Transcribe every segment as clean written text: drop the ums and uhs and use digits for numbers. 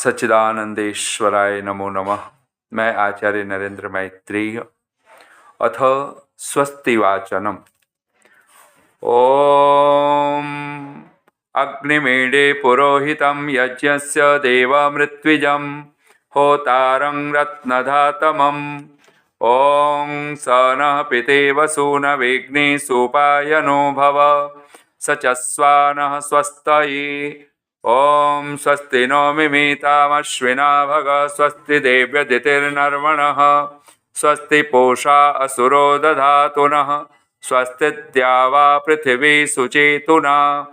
सच्चिदानंदेश्वराय नमो नमः। मैं आचार्य नरेंद्र मैत्रेय। अथ स्वस्ति वाचनम्। ओम अग्निमीडे पुरोहितं यज्ञस्य देवमृत्विजं होतारं रत्नधातमम्। ओं स नः पितेव सूनवेग्नि सुपायनो भव स च स्वानः स्वस्तये। ओम स्वस्ति नो मिमीतामश्विना भग स्वस्ति देव्यदितिर्नर्वणः स्वस्ति पूषा असुरो दधातु नः स्वस्ति द्यावा पृथिवी सुचेतुना।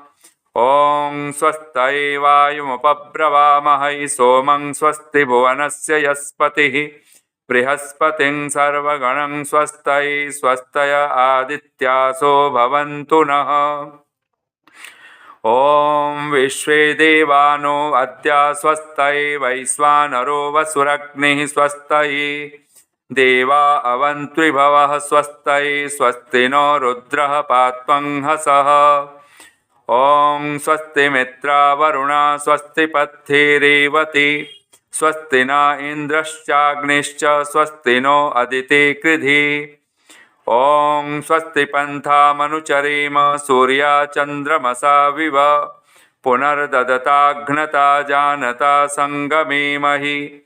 ओं स्वस्तये वायुमुपब्रवामहै सोमं स्वस्ति भुवनस्य यस्पतिः बृहस्पतिं सर्वगणं स्वस्तये स्वस्तय आदित्यासो भवन्तु नः। ओम विश्वे देवानो अद्या स्वस्तये वैश्वानरो वसुरग्निः स्वस्तये देवा अवन्त्रिभवः स्वस्तये स्वस्ति नो रुद्रः पात्वं हसः। ओं स्वस्ति मित्रा वरुणा स्वस्ति पथ्ये रेवती स्वस्ति न इन्द्रश्चाग्निश्च स्वस्ति नो अदिति कृधि। ओं स्वस्ति पन्थामनुचरेम सूर्या चन्द्रमसा विव पुनर्ददताघ्नता जानता संगमेमहि।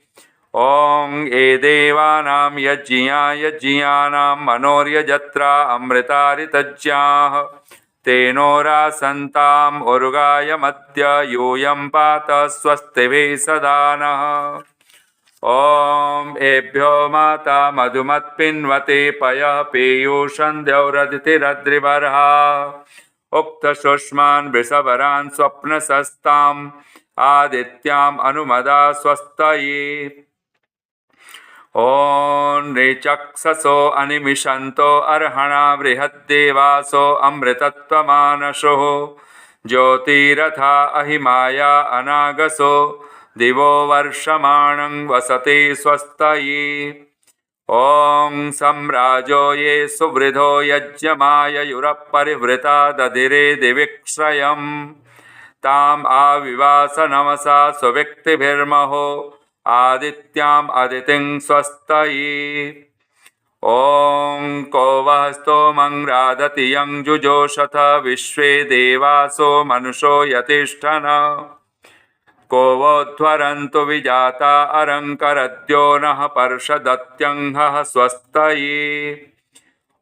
ओं ये देवानां यज्ञियानां मनोर्यजत्रा अमृतारितज्ञाः तेनोरासन्ताम् उर्गायमद्य यूयं पात स्वस्तिभिः सदा नः। ओम एभ्यो माता मधुमत्पिन्वते पयः पीयूषं द्यौरदितिरद्रिबर्हा उक्तशुष्मान् वृषभरान् स्वप्नसस्ताम् आदित्याम् अनुमदा स्वस्तये। ओं नृचक्षसो अनिमिषन्तो अर्हणा बृहद्देवासो अमृतत्वमानशुः ज्योतिरथा अहिमाया अनागसो दिवो वर्षमाणं वसते स्वस्तये। ओं सम्राजो ये सुवृधो यज्ञमाययुरपरिवृता दधिरे दिविक्षयं ताम् आविवास नमसा सुविक्तिभिर्महो आदित्याम् अदितिं स्वस्तये। ओं को वः स्तोमं राधति यं जुजोषथ विश्वे देवासो मनुषो यतिष्ठन को वोध्वरन्तु विजाता अरङ्करद्यो नः पर्षदत्यङ्हः स्वस्तये।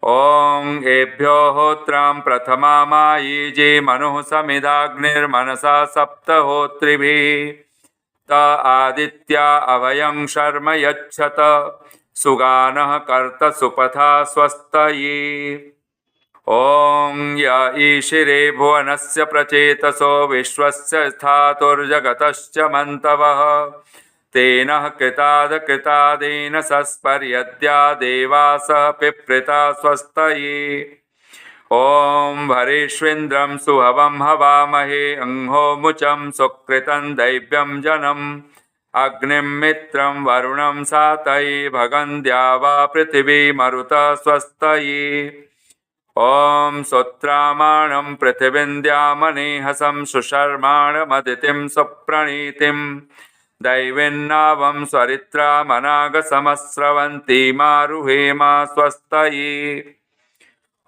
ओं एभ्यो होत्रां प्रथमा मायीजे मनुः समिदाग्निर्मनसा सप्तहोत्रिभिः त आदित्या अभयं शर्म यच्छत सुगानः कर्त सुपथा स्वस्तये। ओं य ईशिरे भुवनस्य प्रचेतसो विश्वस्य स्थातुर्जगतश्च मन्तवः तेन कृतादेन सस्पर्यद्या देवासः पिप्रिता स्वस्तये। ओं भरेष्विन्द्रं सुहवं हवामहे अंहो मुचं सुकृतं दैव्यं जनम् अग्निं मित्रं वरुणं सातये भगं द्यावा पृथिवी मरुतः स्वस्तये। ओं सुत्रामाणं पृथिवीं द्यामनेहसं सुशर्माणमदितिं सुप्रणीतिं दैवीन्नावं स्वरित्रामनागसमस्रवन्ती मारुहेमा स्वस्तये।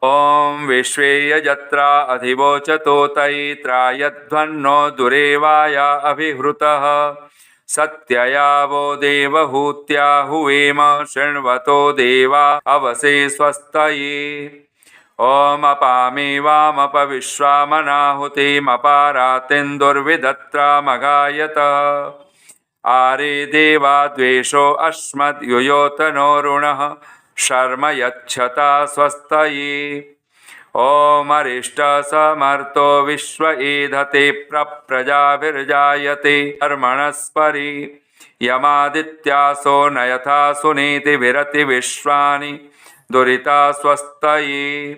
ओं विश्वे यजत्रा अधिवोचतो तैत्रायध्वन्नो दुरेवाया अभिहृतः सत्यया वो देवहूत्या हुवेम शृण्वतो देवा अवसे स्वस्तये। ओम अपामे वामपविश्वामनाहुतिमपारातिन्दुर्विदत्रामगायत आरे देवा द्वेषो अस्मद्युयोतनो ऋणः शर्म यच्छता स्वस्तये। ओम अरिष्ट समर्तो विश्व ईधते प्रजाभिर्जायते कर्मणस्परि यमादित्यासो नयथा सुनीति विरति विश्वानि दुरिता स्वस्तये।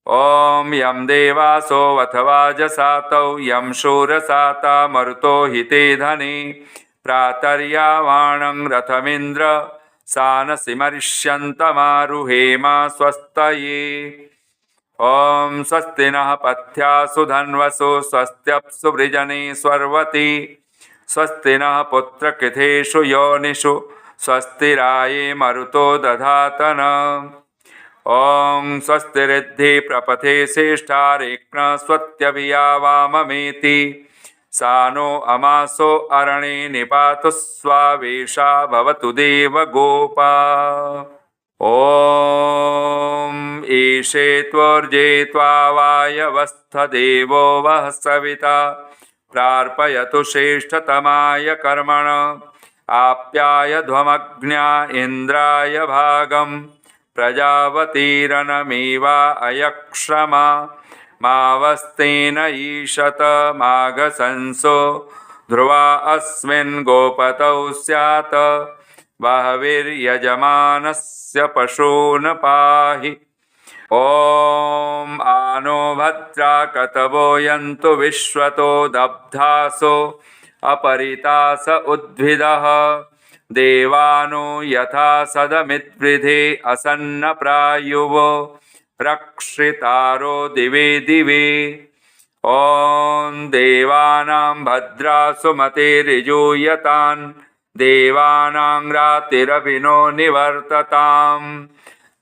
ओं यं देवासो वथवाजसातौ यं शूरसाता मरुतो हिते धने प्रातर्यावाणं रथमिन्द्र सानसिमरिष्यन्तमारुहेमा स्वस्तये। ओं स्वस्ति नः पथ्यासु धन्वसु स्वस्त्यप्सु वृजने स्वर्वति स्वस्ति नः पुत्रकृतेषु योनिषु स्वस्तिराये मरुतो दधातन। ॐ स्वस्तिरिद्धि प्रपथे श्रेष्ठारेक्न स्वत्यभिया वाममेति सा नो अमासो अरणे निपातु स्वावेशा भवतु देवगोपा। ॐ ईशे त्वर्जे त्वावायवस्थदेवो वः सविता प्रार्पयतु श्रेष्ठतमाय कर्मण आप्याय ध्वमग्न्या इन्द्राय भागं प्रजावतीरनमेवा अयक्ष्रमा मावस्तेन ईशत माघशंसो ध्रुवा अस्मिन् गोपतौ स्यात् बहविर्यजमानस्य पशून् पाहि। ॐ आनो भद्रा कतवो यन्तु विश्वतो दब्धासो अपरितास उद्भिदः देवानो यथा सदमिद्वृधे असन्नप्रायुवो रक्षितारो दिवे दिवे। ॐ देवानां भद्रासु मतिर्यजूयतान् देवानां रातिरभिनो निवर्तताम्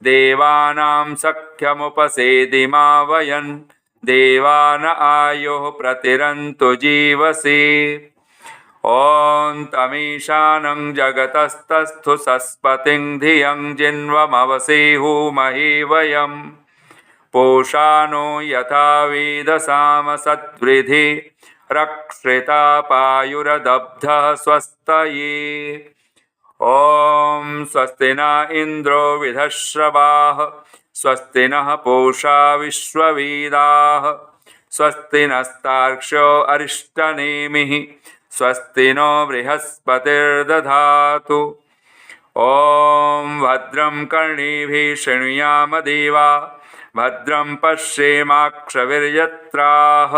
देवानां सख्यमुपसेदिमावयन् देवान आयुः प्रतिरन्तु जीवसि। ॐ तमीशानं जगतस्तस्थु सस्पतिं धियं जिन्वमवसेहुमहि वयं पूषा नो यथा वेदसाम सद्वृधि रक्षिता पायुरदब्धः स्वस्तये। ॐ स्वस्ति न इन्द्रो विधश्रवाः स्वस्ति नः पूषा विश्ववेदाः स्वस्ति नस्तार्क्ष्यो अरिष्टनेमिः स्वस्ति नो बृहस्पतिर्दधातु। ॐ भद्रं कर्णेभिः शृणुयाम देवा भद्रं पश्येमाक्षभिर्यत्राः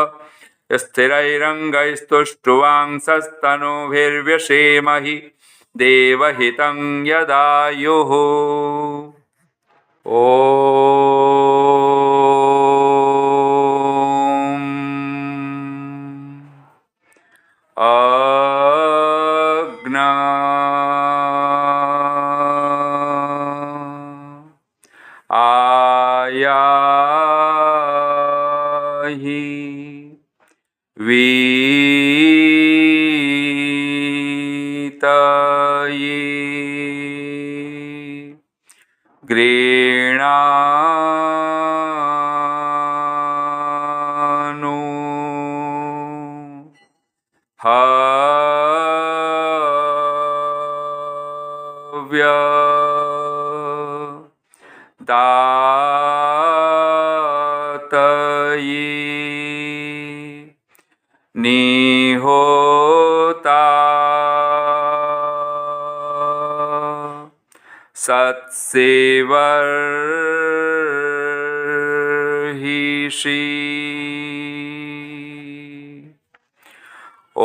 स्थिरैरङ्गैस्तुष्टुवांसस्तनूभिर्व्यसेमहि देवहितं यदायुः। ॐ अग्ना आयाहि वीतये गृह्णानु हव्य दातये निहोता सत्सेवर्हिषि। ॐ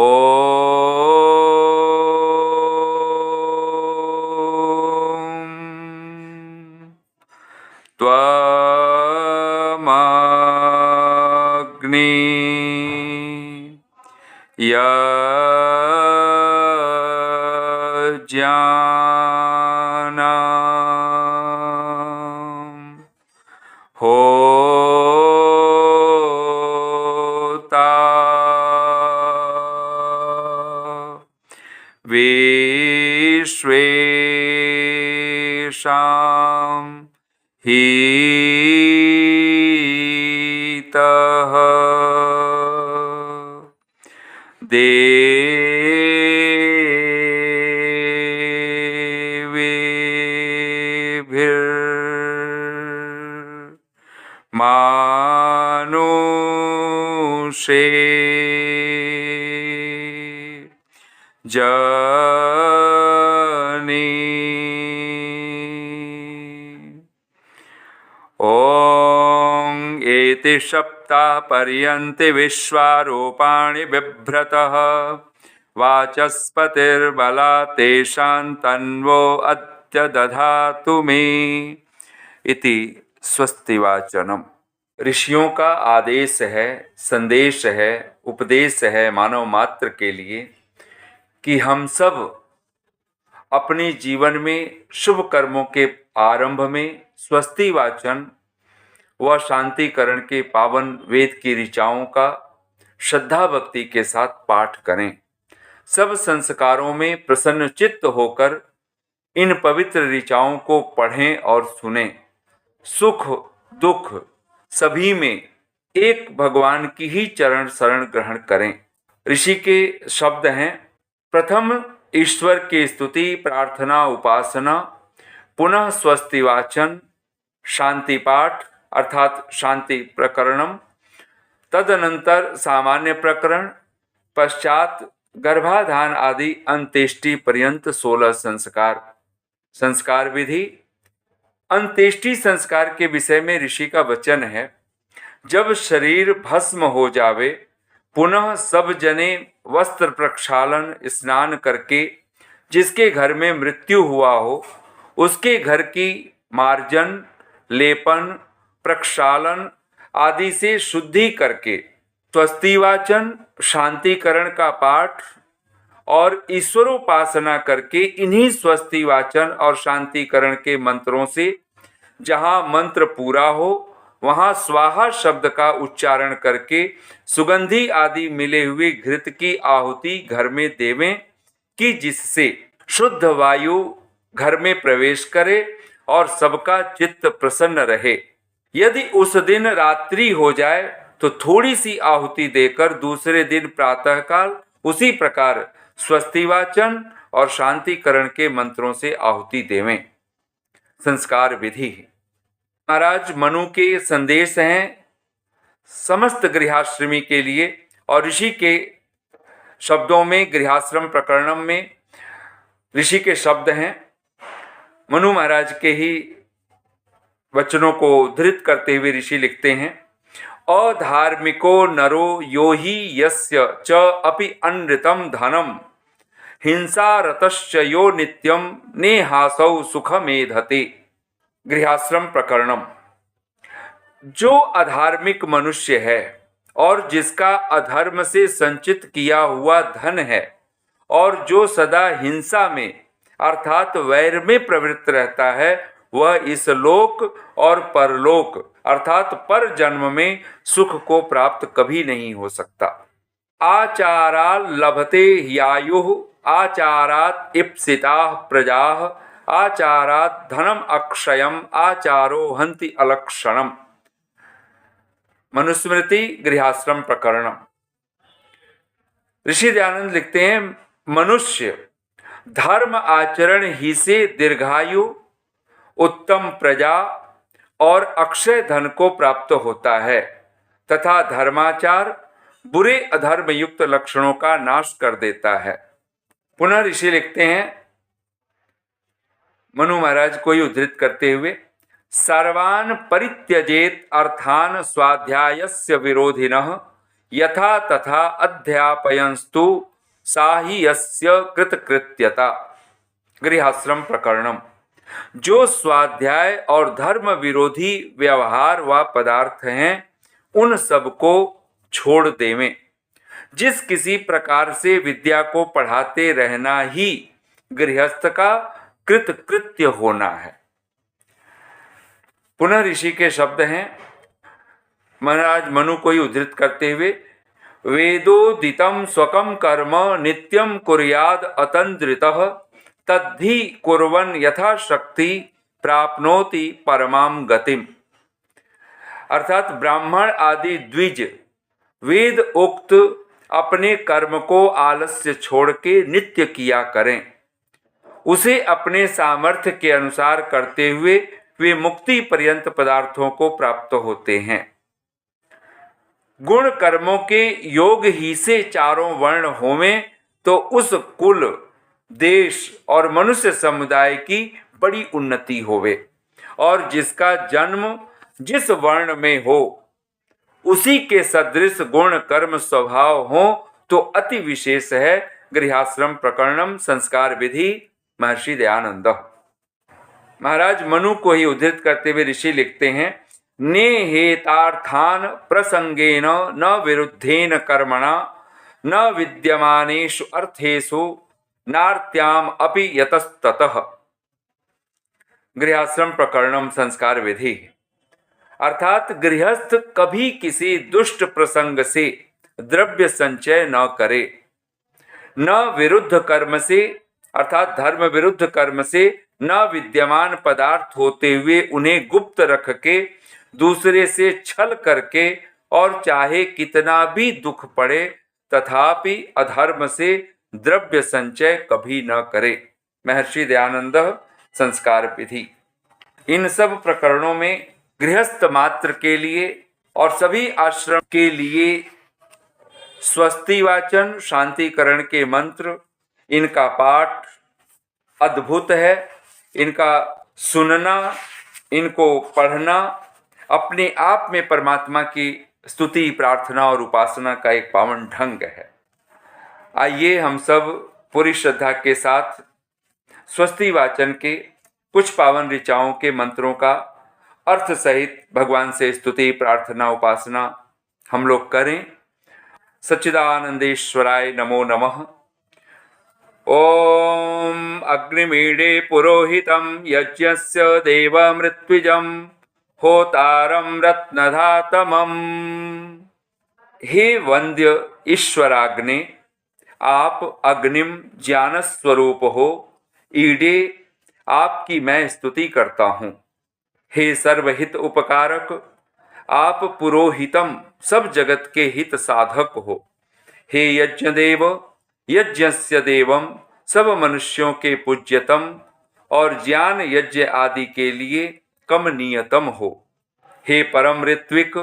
त्वमग्नि यज्ञानां होता विश्वेषां हितः देवेभिर्मानुषे जनि। ॐ एति सप्ताहपर्यन्ति विश्वारूपाणि बिभ्रतः वाचस्पतिर्बला तेषां तन्वो अद्य दधातु मे इति स्वस्तिवाचनम्। ऋषियों का आदेश है, संदेश है, उपदेश है मानव मात्र के लिए कि हम सब अपने जीवन में शुभ कर्मों के आरंभ में स्वस्ति वाचन व शांतिकरण के पावन वेद की ऋचाओं का श्रद्धा भक्ति के साथ पाठ करें। सब संस्कारों में प्रसन्न चित्त होकर इन पवित्र ऋचाओं को पढ़ें और सुनें। सुख दुख सभी में एक भगवान की ही चरण शरण ग्रहण करें। ऋषि के शब्द हैं, प्रथम ईश्वर की स्तुति प्रार्थना उपासना, पुनः स्वस्ति वाचन, शांति पाठ अर्थात शांति प्रकरणम, तदनंतर सामान्य प्रकरण, पश्चात गर्भाधान आदि अंत्येष्टि पर्यंत 16 संस्कार। संस्कार विधि। अंत्येष्टि संस्कार के विषय में ऋषि का वचन है, जब शरीर भस्म हो जावे पुनः सब जने वस्त्र प्रक्षालन स्नान करके जिसके घर में मृत्यु हुआ हो उसके घर की मार्जन लेपन प्रक्षालन आदि से शुद्धि करके स्वस्ति वाचन शांतिकरण का पाठ और ईश्वरोपासना करके इन्हीं स्वस्ति वाचन और शांतिकरण के मंत्रों से जहाँ मंत्र पूरा हो वहाँ स्वाहा शब्द का उच्चारण करके सुगंधि आदि मिले हुए घृत की आहुति घर में देवें कि जिससे शुद्ध वायु घर में प्रवेश करे और सबका चित्त प्रसन्न रहे। यदि उस दिन रात्रि हो जाए तो थोड़ी सी आहुति देकर दूसरे दिन प्रातःकाल उसी प्रकार स्वस्ति वाचन और शांतिकरण के मंत्रों से आहुति देवें। संस्कार विधि। महाराज मनु के संदेश हैं समस्त गृहाश्रमी के लिए और ऋषि के शब्दों में गृहाश्रम प्रकरणम में ऋषि के शब्द हैं। मनु महाराज के ही वचनों को उद्धृत करते हुए ऋषि लिखते हैं, अधार्मिको नरो यो हि यस्य च अपि अनृतम धनम हिंसारतश्च यो नित्यम नेहासौ सुखमेधते। गृहाश्रम प्रकरणम। जो अधार्मिक मनुष्य है और जिसका अधर्म से संचित किया हुआ धन है और जो सदा हिंसा में अर्थात वैर में प्रवृत्त रहता है वह इस लोक और परलोक अर्थात पर जन्म में सुख को प्राप्त कभी नहीं हो सकता। आचाराल लभते ह्यायुः आचारात् इप्सिताः प्रजाः आचारात् धनम अक्षयम आचारो हन्ति अलक्षणम। मनुस्मृति गृहाश्रम प्रकरणम। ऋषि दयानंद लिखते हैं, मनुष्य धर्म आचरण ही से दीर्घायु उत्तम प्रजा और अक्षय धन को प्राप्त होता है तथा धर्माचार बुरे अधर्म युक्त लक्षणों का नाश कर देता है। पुनः ऋषि लिखते हैं मनु महाराज को ही उद्धृत करते हुए, सर्वान् परित्यजेत अर्थान स्वाध्यायस्य विरोधिनः यथा तथा अध्यापयंस्तु साहि यस्य कृतकृत्यता। गृहाश्रम प्रकरणम। जो स्वाध्याय और धर्म विरोधी व्यवहार व पदार्थ हैं उन सब को छोड़ देवें। जिस किसी प्रकार से विद्या को पढ़ाते रहना ही गृहस्थ का कृतकृत्य होना है। पुनः ऋषि के शब्द हैं, महाराज मनु को ही उद्धृत करते हुए, वेदोदितं स्वकं कर्म नित्यं कुर्याद अतंद्रितः तद्धि कुर्वन् यथाशक्ति प्राप्नोति परमां गतिम। अर्थात ब्राह्मण आदि द्विज वेद उक्त अपने कर्म को आलस्य छोड़ के नित्य किया करें। उसे अपने सामर्थ्य के अनुसार करते हुए वे मुक्ति पर्यंत पदार्थों को प्राप्त होते हैं। गुण कर्मों के योग ही से चारों वर्ण होवें तो उस कुल देश और मनुष्य समुदाय की बड़ी उन्नति होवे और जिसका जन्म जिस वर्ण में हो उसी के सदृश गुण कर्म स्वभाव हो तो अति विशेष है। गृहाश्रम प्रकरणम। संस्कार विधि महर्षि दयानंद। महाराज मनु को ही उद्धृत करते हुए ऋषि लिखते हैं, नेहेतार्थान प्रसंगेन न विरुद्धेन कर्मणा न विद्यमानेषु अर्थेषु नार्त्याम अपि यतस्ततः। गृहाश्रम प्रकरणम संस्कार विधि, अर्थात गृहस्थ कभी किसी दुष्ट प्रसंग से द्रव्य संचय न करे, न विरुद्ध कर्म से अर्थात धर्म विरुद्ध कर्म से, न विद्यमान पदार्थ होते हुए उन्हें गुप्त रख के दूसरे से छल करके, और चाहे कितना भी दुख पड़े तथापि अधर्म से द्रव्य संचय कभी न करे। महर्षि दयानंद संस्कार विधि। इन सब प्रकरणों में गृहस्थ मात्र के लिए और सभी आश्रम के लिए स्वस्ति वाचन, शांतिकरण के मंत्र, इनका पाठ अद्भुत है। इनका सुनना, इनको पढ़ना अपने आप में परमात्मा की स्तुति, प्रार्थना और उपासना का एक पावन ढंग है। आइए हम सब पूरी श्रद्धा के साथ स्वस्ति वाचन के कुछ पावन ऋचाओं के मंत्रों का अर्थ सहित भगवान से स्तुति, प्रार्थना, उपासना हम लोग करें। सच्चिदानंदेश्वराय नमो नमः। ओम अग्निमीडे पुरोहितं यज्ञस्य देवमृत्विजं होतारं रत्नधातमम्। हे वंद्य ईश्वराग्ने, आप अग्निम ज्ञान स्वरूप हो। ईडे, आपकी मैं स्तुति करता हूँ। हे सर्वहित उपकारक, आप पुरोहितम, सब जगत के हित साधक हो। हे यज्ञ देव, यज्ञस्य देवम, सब मनुष्यों के पूज्यतम और ज्ञान यज्ञ आदि के लिए कमनीयतम हो। हे परम ऋत्विक,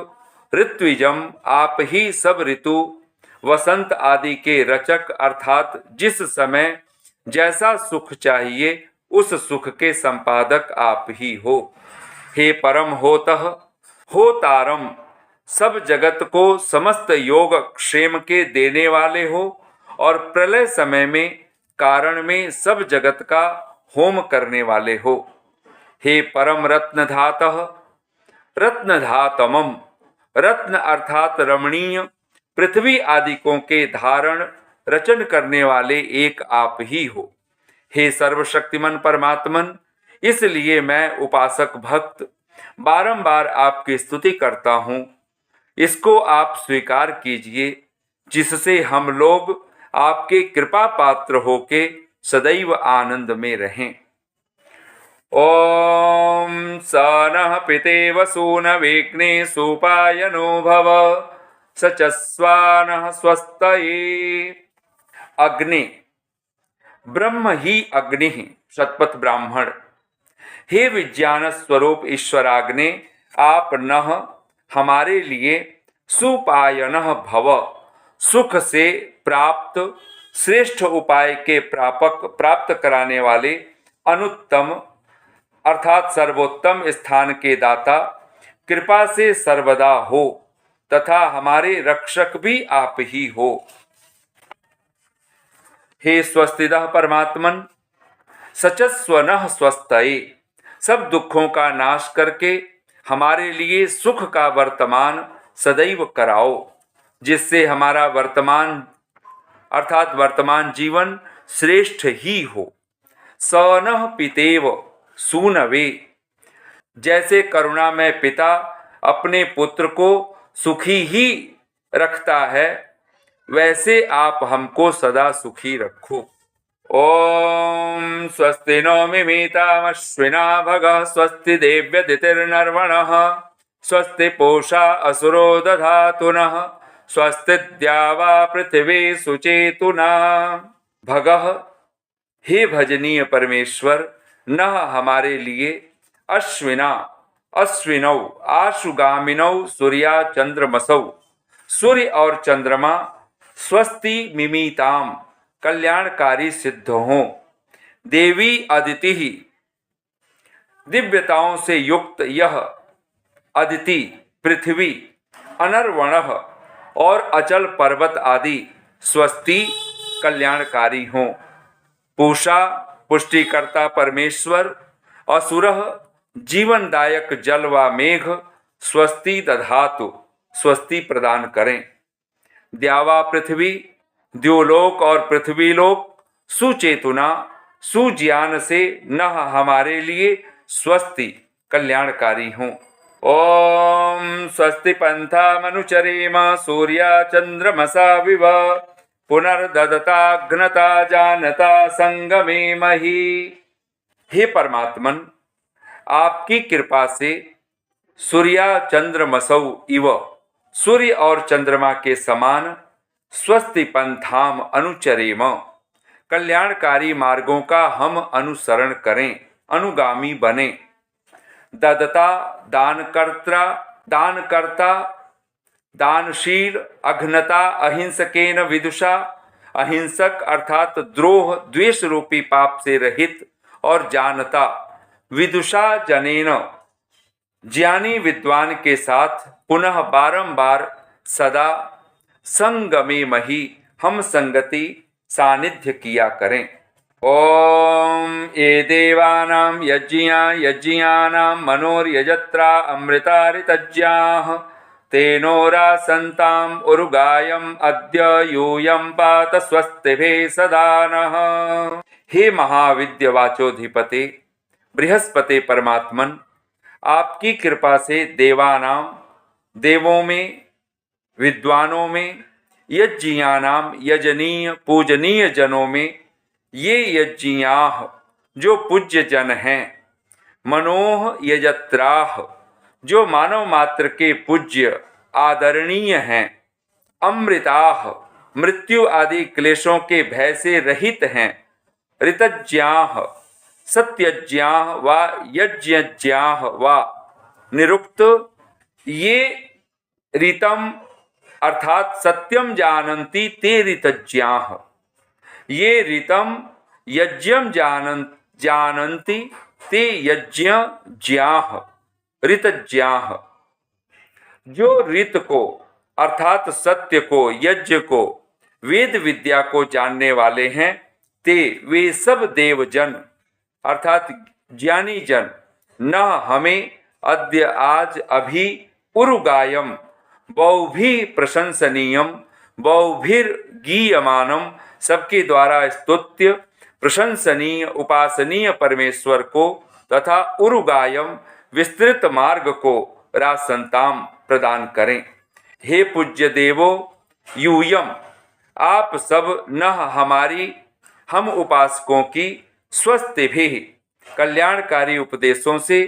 ऋत्विजम, आप ही सब ऋतु, वसंत आदि के रचक, अर्थात जिस समय जैसा सुख चाहिए उस सुख के संपादक आप ही हो। हे परम होतः, होतारम, सब जगत को समस्त योग क्षेम के देने वाले हो और प्रलय समय में कारण में सब जगत का होम करने वाले हो। हे परम रत्नधातः, रत्नधातमम, रत्न अर्थात रमणीय, पृथ्वी आदिकों के धारण रचन करने वाले एक आप ही हो। हे सर्वशक्तिमान परमात्मन, इसलिए मैं उपासक भक्त बारंबार आपकी स्तुति करता हूँ। इसको आप स्वीकार कीजिए, जिससे हम लोग आपके कृपा पात्र होके सदैव आनंद में रहें। ओम स नः पितेव सूनवेग्ने सुपायनो भव, स च स्वानः स्वस्तये। अग्नि, ब्रह्म ही अग्नि, शतपथ ब्राह्मण। हे विज्ञान स्वरूप ईश्वराग्ने, आप नः, हमारे लिए, सुपायनः भव, सुख से प्राप्त श्रेष्ठ उपाय के प्राप्त कराने वाले, अनुत्तम अर्थात सर्वोत्तम स्थान के दाता, कृपा से सर्वदा हो तथा हमारे रक्षक भी आप ही हो। हे स्वस्तिदः परमात्मन, सचस्वनः स्वस्तये, सब दुखों का नाश करके हमारे लिए सुख का वर्तमान सदैव कराओ, जिससे हमारा वर्तमान अर्थात वर्तमान जीवन श्रेष्ठ ही हो। सनः पितेव सूनवे, जैसे करुणामय पिता अपने पुत्र को सुखी ही रखता है, वैसे आप हमको सदा सुखी रखो। ओम स्वस्ति नो मिमीतामश्विना भगः, स्वस्ति देव्यदितिर्नर्वणः, स्वस्ति पूषा असुरो दधातु नः, स्वस्ति द्यावा पृथिवी सुचेतुना। भगः, हे भजनीय परमेश्वर, नः हमारे लिए, अश्विना अश्विनौ आशुगामिनौ सूर्या चंद्रमसौ, सूर्य और चंद्रमा, स्वस्ति मिमीताम, कल्याणकारी सिद्ध हों। देवी अदिति, दिव्यताओं से युक्त यह अदिति पृथ्वी, अनर्वणः और अचल पर्वत आदि, स्वस्ति कल्याणकारी हों। पूषा पुष्टिकर्ता परमेश्वर, असुरः जीवनदायक जल व मेघ, स्वस्ति दधातु, स्वस्ति प्रदान करें। द्यावा पृथ्वी, द्योलोक और पृथ्वीलोक, सुचेतुना सुज्ञान से न हमारे लिए स्वस्ति कल्याणकारी हों। ओम स्वस्ति पंथा मनुचरेम सूर्या चंद्रमसा विव पुनर्ददताघ्नता जानता संगमे मही। हे परमात्मन, आपकी कृपा से सूर्या चंद्रमसौ इव, सूर्य और चंद्रमा के समान स्वस्ति पंथाम अनुचरेम, कल्याणकारी मार्गों का हम अनुसरण करें, अनुगामी बने। ददता दानकर्ता दानशील, अघ्नता अहिंसकेन विदुषा, अहिंसक अर्थात द्रोह द्वेष रूपी पाप से रहित, और जानता विदुषा जनेन ज्ञानी विद्वान के साथ, पुनः बारंबार सदा संगमे मही हम संगति सानिध्य किया करें। ओम ये देवानां यज्ञियानां मनोर्यजत्रा अमृता ऋतज्ञाः तेनोरा संताम उरुगायम अद्य यूयं पात स्वस्तिभिः सदा नः। हे महाविद्यवाचोधिपते बृहस्पति परमात्मन, आपकी कृपा से देवों में, विद्वानों में, यज्ञियानाम यजनीय पूजनीय जनों में, ये यज्ञियाः जो पूज्य जन हैं, मनोह यजत्राः जो मानव मात्र के पूज्य आदरणीय हैं, अमृताः मृत्यु आदि क्लेशों के भय से रहित हैं, ऋतज्ञाः सत्यज्ञाः व यज्ञज्ञाः व निरुक्त, ये ऋतम अर्थात सत्यम जानन्ति ते ऋतज्ञाः, ये ऋतम यज्ञम जानन्ति ते यज्ञज्ञाः ऋतज्ञाः, जो ऋत को अर्थात सत्य को, यज्ञ को, वेद विद्या को जानने वाले हैं, ते वे सब देवजन अर्थात ज्ञानी जन, न हमें अद्य आज अभी उरुगायम बहुभी प्रशंसनीयम बहुभिर्गीयमानम सबके द्वारा स्तुत्य प्रशंसनीय उपासनीय परमेश्वर को तथा उरुगायम विस्तृत मार्ग को रासंताम प्रदान करें। हे पूज्य देवो, यूयम आप सब न हमारी हम उपासकों की स्वस्तिभिः कल्याणकारी उपदेशों से,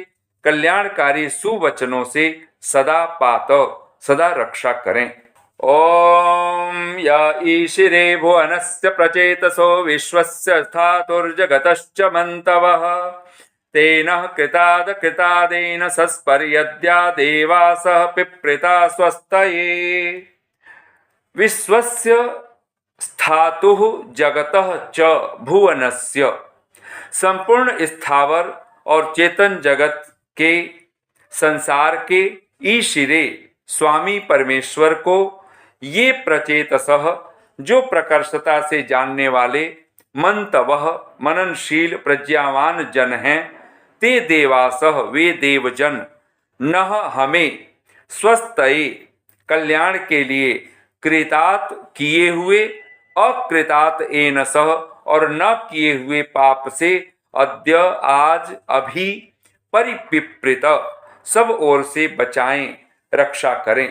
कल्याणकारी सुवचनों से सदा पात सदा रक्षा करें। ओम या ईशिरे भुवनस्य प्रचेतसो विश्वस्य स्थातुर्जगतश्च मन्तवः तेन कृतादेन सस्पर्यद्या देवासः पिप्रिता स्वस्तये। विश्वस्य स्थातुः जगतः च भुवनस्य, संपूर्ण स्थावर और चेतन जगत के, संसार के ईशिरे स्वामी परमेश्वर को, ये प्रचेतसः जो प्रकर्षता से जानने वाले, मंतवः मननशील प्रज्ञावान जन हैं, ते देवासः वे देवजन, नह हमें स्वस्तये कल्याण के लिए, कृतात् किए हुए, अकृतात् एनसः और न किए हुए पाप से, अद्य आज अभी, परिपिप्रित सब ओर से बचाएं रक्षा करें।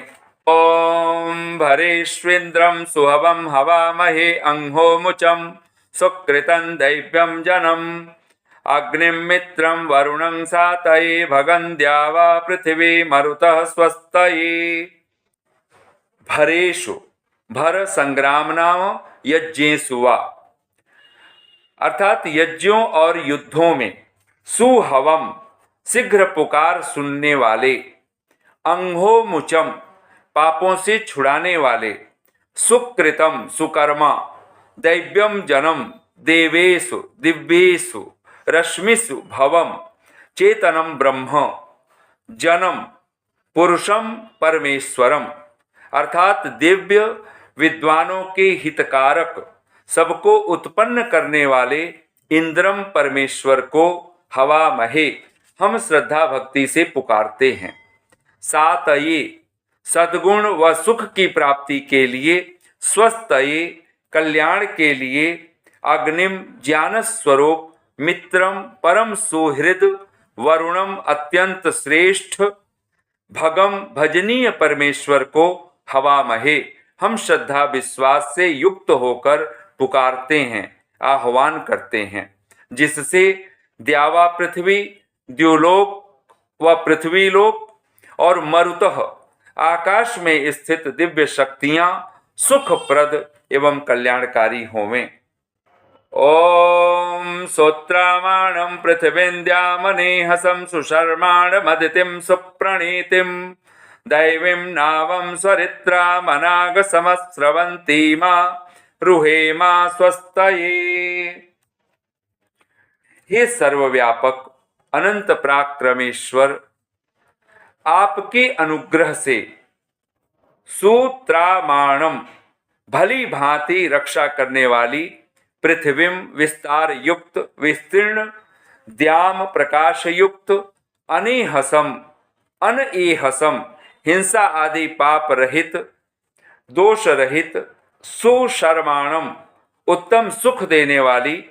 ओम भरेष्विंद्रम सुहवम हवामहे अंहोमुचम सुकृतं दैव्यं जनम अग्निं मित्रं वरुणं सातये भगन्त्या वा पृथिवी मरुतः स्वस्तये। भरेषु भर संग्राम नाम यज्ञेषु वा अर्थात यज्ञों और युद्धों में, सुहवम शीघ्र पुकार सुनने वाले, अंहोमुचम पापों से छुड़ाने वाले, सुकृतम सुकर्मा, दैव्यम जनम देवेषु दिव्येषु, रश्मिषु भवम चेतनम ब्रह्म, जनम पुरुषम परमेश्वरम अर्थात दिव्य विद्वानों के हितकारक, सबको उत्पन्न करने वाले इंद्रम परमेश्वर को हवा महे हम श्रद्धा भक्ति से पुकारते हैं। सातये सद्गुण व सुख की प्राप्ति के लिए, स्वस्थये कल्याण के लिए, अग्निम ज्ञान स्वरूप मित्रम परम सुहृद वरुणम अत्यंत श्रेष्ठ भगम भजनीय परमेश्वर को हवा महे हम श्रद्धा विश्वास से युक्त होकर पुकारते हैं, आह्वान करते हैं, जिससे द्यावा पृथ्वी, द्युलोक व पृथ्वीलोक और मरुतः आकाश में स्थित दिव्य शक्तियां सुखप्रद एवं कल्याणकारी होवें। ओम सोत्रामाणं पृथिवीन्द्यामनेहसं सुशर्माणमदितिं सुप्रणीतिं दैवीं नावं स्वरित्रामनागसमस्रवन्तीमा रुहेमा स्वस्तये। हे सर्वव्यापक अनंत पराक्रमेश्वर, आपके अनुग्रह से सूत्रामाणम भली भांति रक्षा करने वाली, पृथ्वीम विस्तार युक्त विस्तीर्ण, द्याम प्रकाश युक्त, अनेहसम अनएहसम हिंसा आदि पाप रहित दोष रहित, सुशर्माणम उत्तम सुख देने वाली,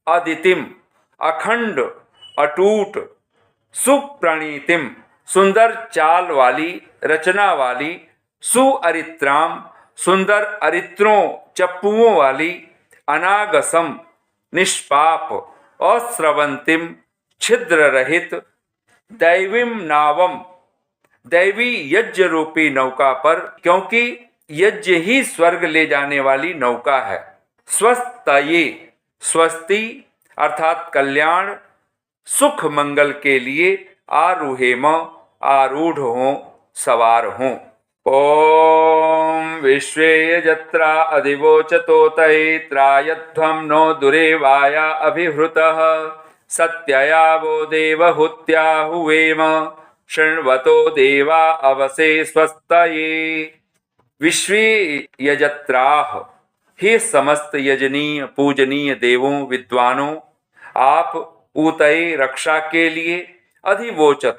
अदितिम अखंड अटूट, सुप्रणीतिम सुंदर चाल वाली रचना वाली, सुअरित्राम सुंदर अरित्रों चप्पुओं वाली, अनागसम निष्पाप अस्रवंतिम छिद्र रहित, दैवीम नावम दैवी यज्ञ रूपी नौका पर, क्योंकि यज्ञ ही स्वर्ग ले जाने वाली नौका है, स्वस्तये स्वस्ति अर्थात कल्याण सुख मंगल के लिए आरूहेम आरूढ़ हों, सवार हों। ओम विश्वे यत्रा अधिवोचतोतये त्रायध्वं नो दुरेवाया अभिहृतः सत्यया वो देवहूत्या हुवेम शृण्वतो देवा अवसे स्वस्तये। विश्वे यजत्राः, हे समस्त यजनीय पूजनीय देवों विद्वानों, आप ऊतये रक्षा के लिए अधिवोचत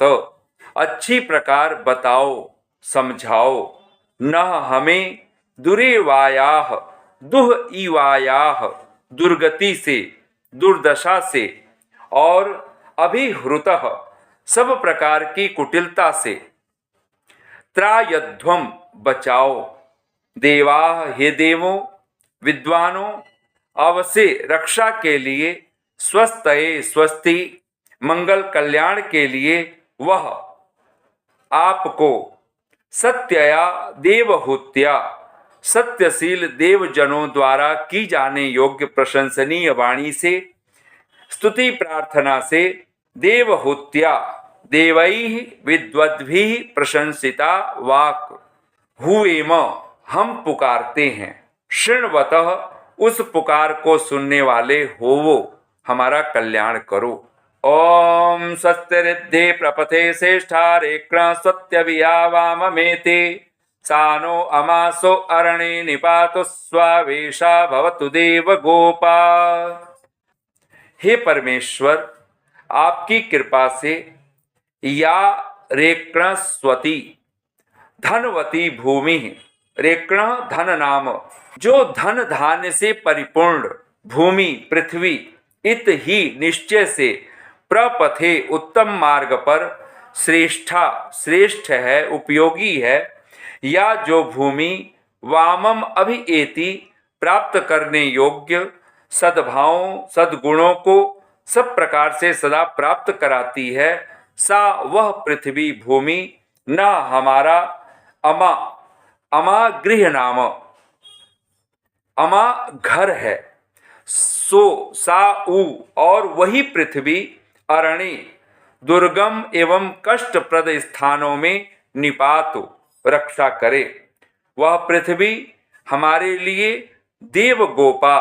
अच्छी प्रकार बताओ समझाओ, न हमें दुरेवायाह दुह इवायाह दुर्गति से दुर्दशा से और अभिहृतः सब प्रकार की कुटिलता से, त्रायध्वम बचाओ, देवाः हे देवों विद्वानों, अवसे रक्षा के लिए, स्वस्तये स्वस्ति मंगल कल्याण के लिए वह आपको, सत्यया देवहूत्या सत्यशील देवजनों द्वारा की जाने योग्य प्रशंसनीय वाणी से, स्तुति प्रार्थना से, देवहूत्या देवैः विद्वद्भिः प्रशंसिता वाक् हुवेम हम पुकारते हैं, शृण्वतः उस पुकार को सुनने वाले होवो, हमारा कल्याण करो। ओम स्वस्तिरिद्धि प्रपथे श्रेष्ठा रेक्ण स्वत्यवियावाममेते सानो अमासो अरणे निपातु स्वावेशा भवतु देव गोपा। हे परमेश्वर, आपकी कृपा से या रेक्णस्वती धनवती भूमि, रेक्ण धन नाम, जो धन धान्य से परिपूर्ण भूमि पृथ्वी, इत ही निश्चय से प्रपथे उत्तम मार्ग पर, श्रेष्ठा श्रेष्ठ है उपयोगी है, या जो भूमि वामम अभिएति प्राप्त करने योग्य सद्भावों सद्गुणों को सब प्रकार से सदा प्राप्त कराती है, सा वह पृथ्वी भूमि न हमारा अमा अमा गृह नाम, अमा घर है, सो सा उ और वही पृथ्वी अरण्य दुर्गम एवं कष्टप्रद स्थानों में निपातु रक्षा करे। वह पृथ्वी हमारे लिए देव गोपा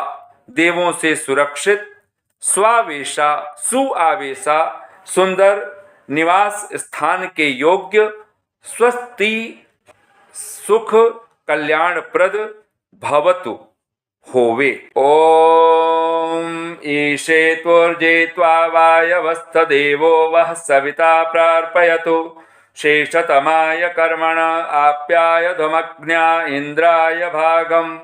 देवों से सुरक्षित, स्वावेशा सुआवेशा सुंदर निवास स्थान के योग्य, स्वस्ति सुख कल्याणप्रद भवतु होवे। ओम ईशे त्वर्जे त्वावायवस्थ देवो वह सविता प्रार्पयतु शेषतमाय कर्मण आप्याय धमग्न्या इंद्राय भागम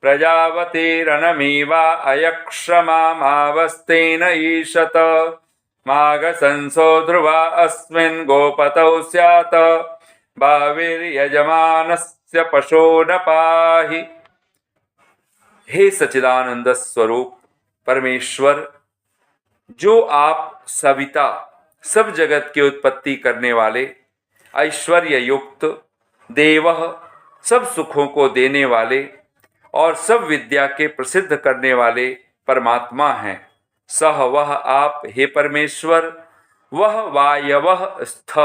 प्रजावतीरनमीवा अयक्षमामावस्तेन ईशत माघशंसो ध्रुवा अस्मिन् गोपतौ स्यात् भाविर्यजमानस्य पशो न पाहि। हे सच्चिदानंद स्वरूप परमेश्वर, जो आप सविता सब जगत की उत्पत्ति करने वाले, ऐश्वर्य युक्त, देवः सब सुखों को देने वाले और सब विद्या के प्रसिद्ध करने वाले परमात्मा हैं, सह वह आप हे परमेश्वर, वह वायवः स्थ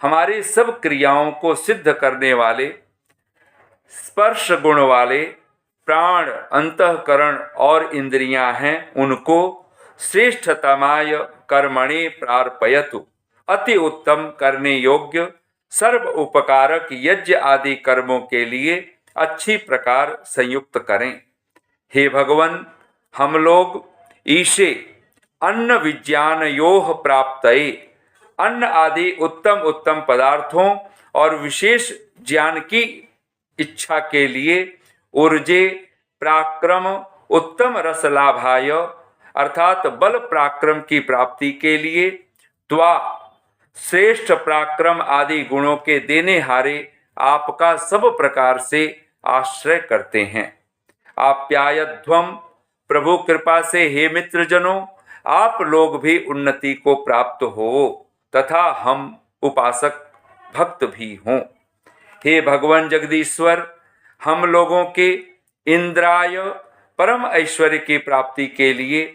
हमारी सब क्रियाओं को सिद्ध करने वाले, स्पर्श गुण वाले प्राण, अंतःकरण और इंद्रियां हैं, उनको श्रेष्ठतमाय कर्मणि प्रार्पयतु अति उत्तम करने योग्य सर्व उपकारक यज्ञ आदि कर्मों के लिए अच्छी प्रकार संयुक्त करें। हे भगवान, हम लोग ईशे अन्न विज्ञान योह प्राप्तये अन्न आदि उत्तम उत्तम पदार्थों और विशेष ज्ञान की इच्छा के लिए ऊर्जे पराक्रम उत्तम रस लाभाय अर्थात बल पराक्रम की प्राप्ति के लिए त्वा श्रेष्ठ पराक्रम आदि गुणों के देने हारे आपका सब प्रकार से आश्रय करते हैं। आप्यायध्वम प्रभु कृपा से हे मित्र जनों, आप लोग भी उन्नति को प्राप्त हो तथा हम उपासक भक्त भी हों। हे भगवान जगदीश्वर, हम लोगों के इंद्राय परम ऐश्वर्य की प्राप्ति के लिए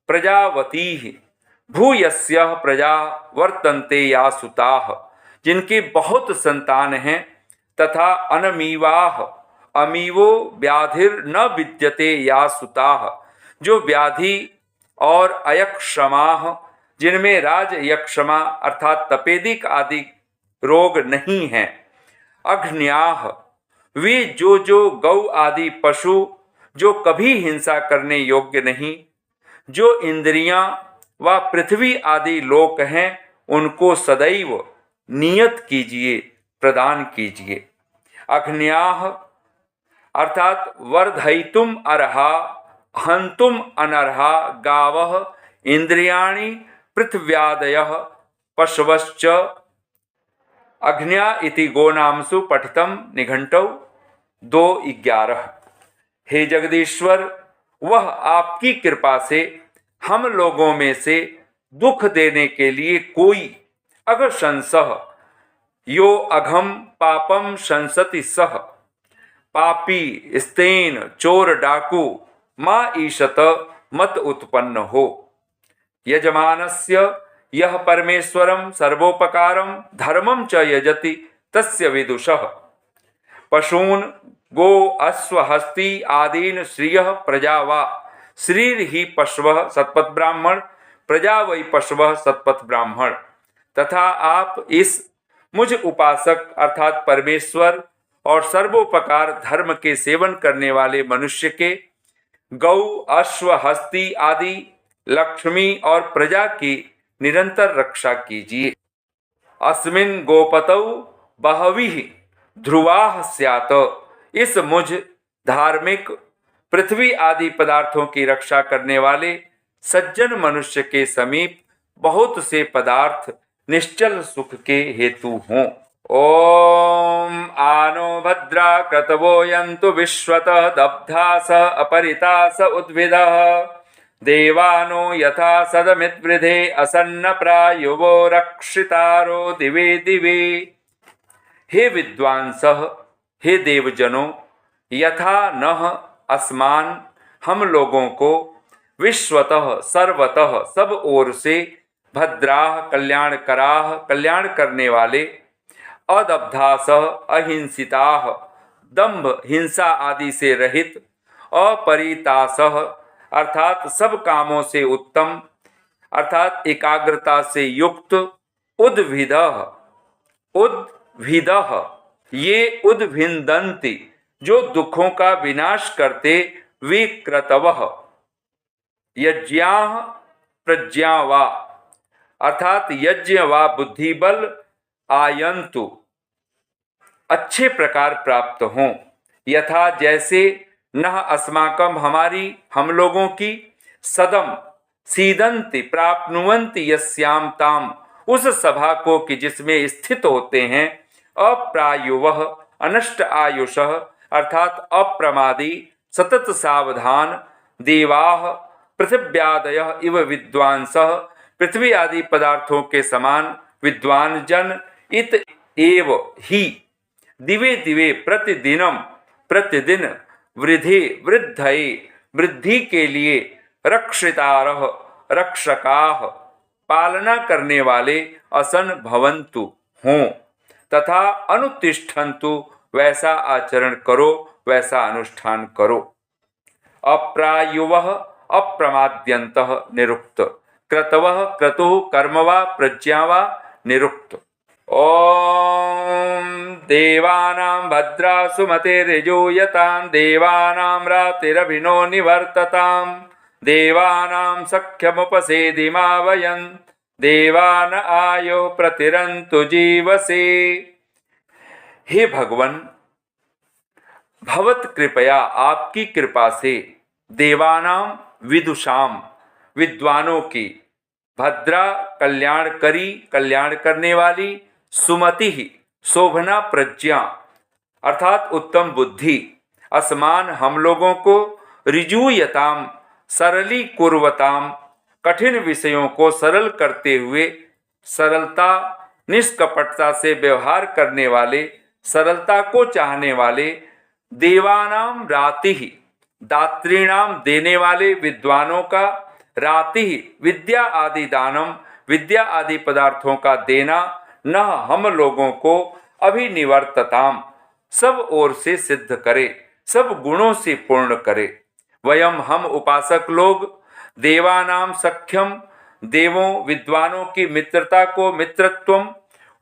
प्रजावती भूयस्य प्रजा वर्तन्ते या सुताः जिनकी बहुत संतान हैं, तथा अनमीवाह अमीवो व्याधिर न विद्यते या सुताः जो व्याधि और अयक्षमाः जिनमें राज यक्षमा अर्थात तपेदिक आदि रोग नहीं हैं। अघ्न्याः वे जो गौ आदि पशु जो कभी हिंसा करने योग्य नहीं, जो इंद्रियां व पृथ्वी आदि लोक हैं, उनको सदैव नियत कीजिए, प्रदान कीजिए। अघ्न्याः अर्थात वर्धयितुम अर्हा हंतुम अनर्हा गावः इंद्रियाणि पृथ्व्यादयः पशवश्च। अघ्न्या इति गोनामसु पठितम निघंटौ 2:11। हे जगदीश्वर, वह आपकी कृपा से हम लोगों में से दुख देने के लिए कोई अघशंसः यो अघम पापम शंसति सह पापी स्तेन चोर डाकू मा ईशत मत उत्पन्न हो। यजमानस्य यह परमेश्वरम सर्वोपकारम धर्मम च यजति तस्य विदुषः। पशून गो अश्व हस्ती आदीन श्रियः प्रजा वा श्रीर ही पशवः सत्पथ ब्राह्मण प्रजा वै पशवः सत्पथ ब्राह्मण। तथा आप इस मुझ उपासक अर्थात परमेश्वर और सर्वोपकार धर्म के सेवन करने वाले मनुष्य के गौ अश्व हस्ती आदि लक्ष्मी और प्रजा की निरंतर रक्षा कीजिए। अस्मिन् गोपतौ बहविः ध्रुवाः स्यात् इस मुझ धार्मिक पृथ्वी आदि पदार्थों की रक्षा करने वाले सज्जन मनुष्य के समीप बहुत से पदार्थ निश्चल सुख के हेतु हों। ओम आनो भद्रा क्रतवो यन्तु विश्वतः दब्धास अपरितास उद्भिदः देवानो यथा सदमिद्वृधे असन्न प्रायुवो रक्षितारो दिवे दिवे। हे विद्वांसः, हे देवजनों, यथा नः अस्मान हम लोगों को विश्वतः सर्वतः सब ओर से भद्राः कल्याणकराः कल्याण करने वाले अदब्धासः अहिंसिताः दंभ हिंसा आदि से रहित अपरितासः अर्थात सब कामों से उत्तम अर्थात एकाग्रता से युक्त उद्भिदः उद्भिदः ये उद्भिन्दन्ति जो दुखों का विनाश करते वे क्रतवः यज्ञाः प्रज्ञा वा अर्थात यज्ञ वा बुद्धि बल आयन्तु अच्छे प्रकार प्राप्त हों। यथा जैसे न अस्माकम हमारी हम लोगों की सदम सीदंति प्राप्नुवंति यस्याम ताम उस सभा को कि जिसमें स्थित होते हैं अप्रायुवः अनष्ट आयुषः अर्थात अप्रमादी सतत सावधान देवाः पृथिव्यादयः इव विद्वांसः पृथ्वी आदि पदार्थों के समान विद्वान जन इत एव ही दिवे दिवे प्रतिदिन वृद्धि वृद्धये वृद्धि के लिए रक्षितारः रक्षकाः पालना करने वाले असन भवन्तु हों तथा अनुतिष्ठन्तु वैसा आचरण करो वैसा अनुष्ठान करो। अप्रायुवः अप्रमाद्यन्तः निरुक्त क्रतवः क्रतुः कर्म वा प्रज्ञा वा निरुक्त। ओम देवानां भद्रा सुमतिर्यजूयतां देवानां रातिरभिनो निवर्ततां देवानां सख्यमुपसेदिमा वयं देवान आयो प्रतिरन्तु जीवसे। हे भगवन, भवत कृपया आपकी कृपा से देवानां विदुषाम विद्वानों की भद्रा कल्याणकरी कल्याण करने वाली सुमति ही शोभना प्रज्ञा अर्थात उत्तम बुद्धि असमान हम लोगों को ऋजूयताम सरली कुर्वताम कठिन विषयों को सरल करते हुए सरलता निष्कपटता से व्यवहार करने वाले सरलता को चाहने वाले देवानाम राति ही दात्रीणाम देने वाले विद्वानों का राति ही विद्या आदि दानम विद्या आदि पदार्थों का देना न हम लोगों को अभिनिवर्तताम सब ओर से सिद्ध करे सब गुणों से पूर्ण करे। वयम हम उपासक लोग देवानाम सख्यम देवों विद्वानों की मित्रता को मित्रत्वम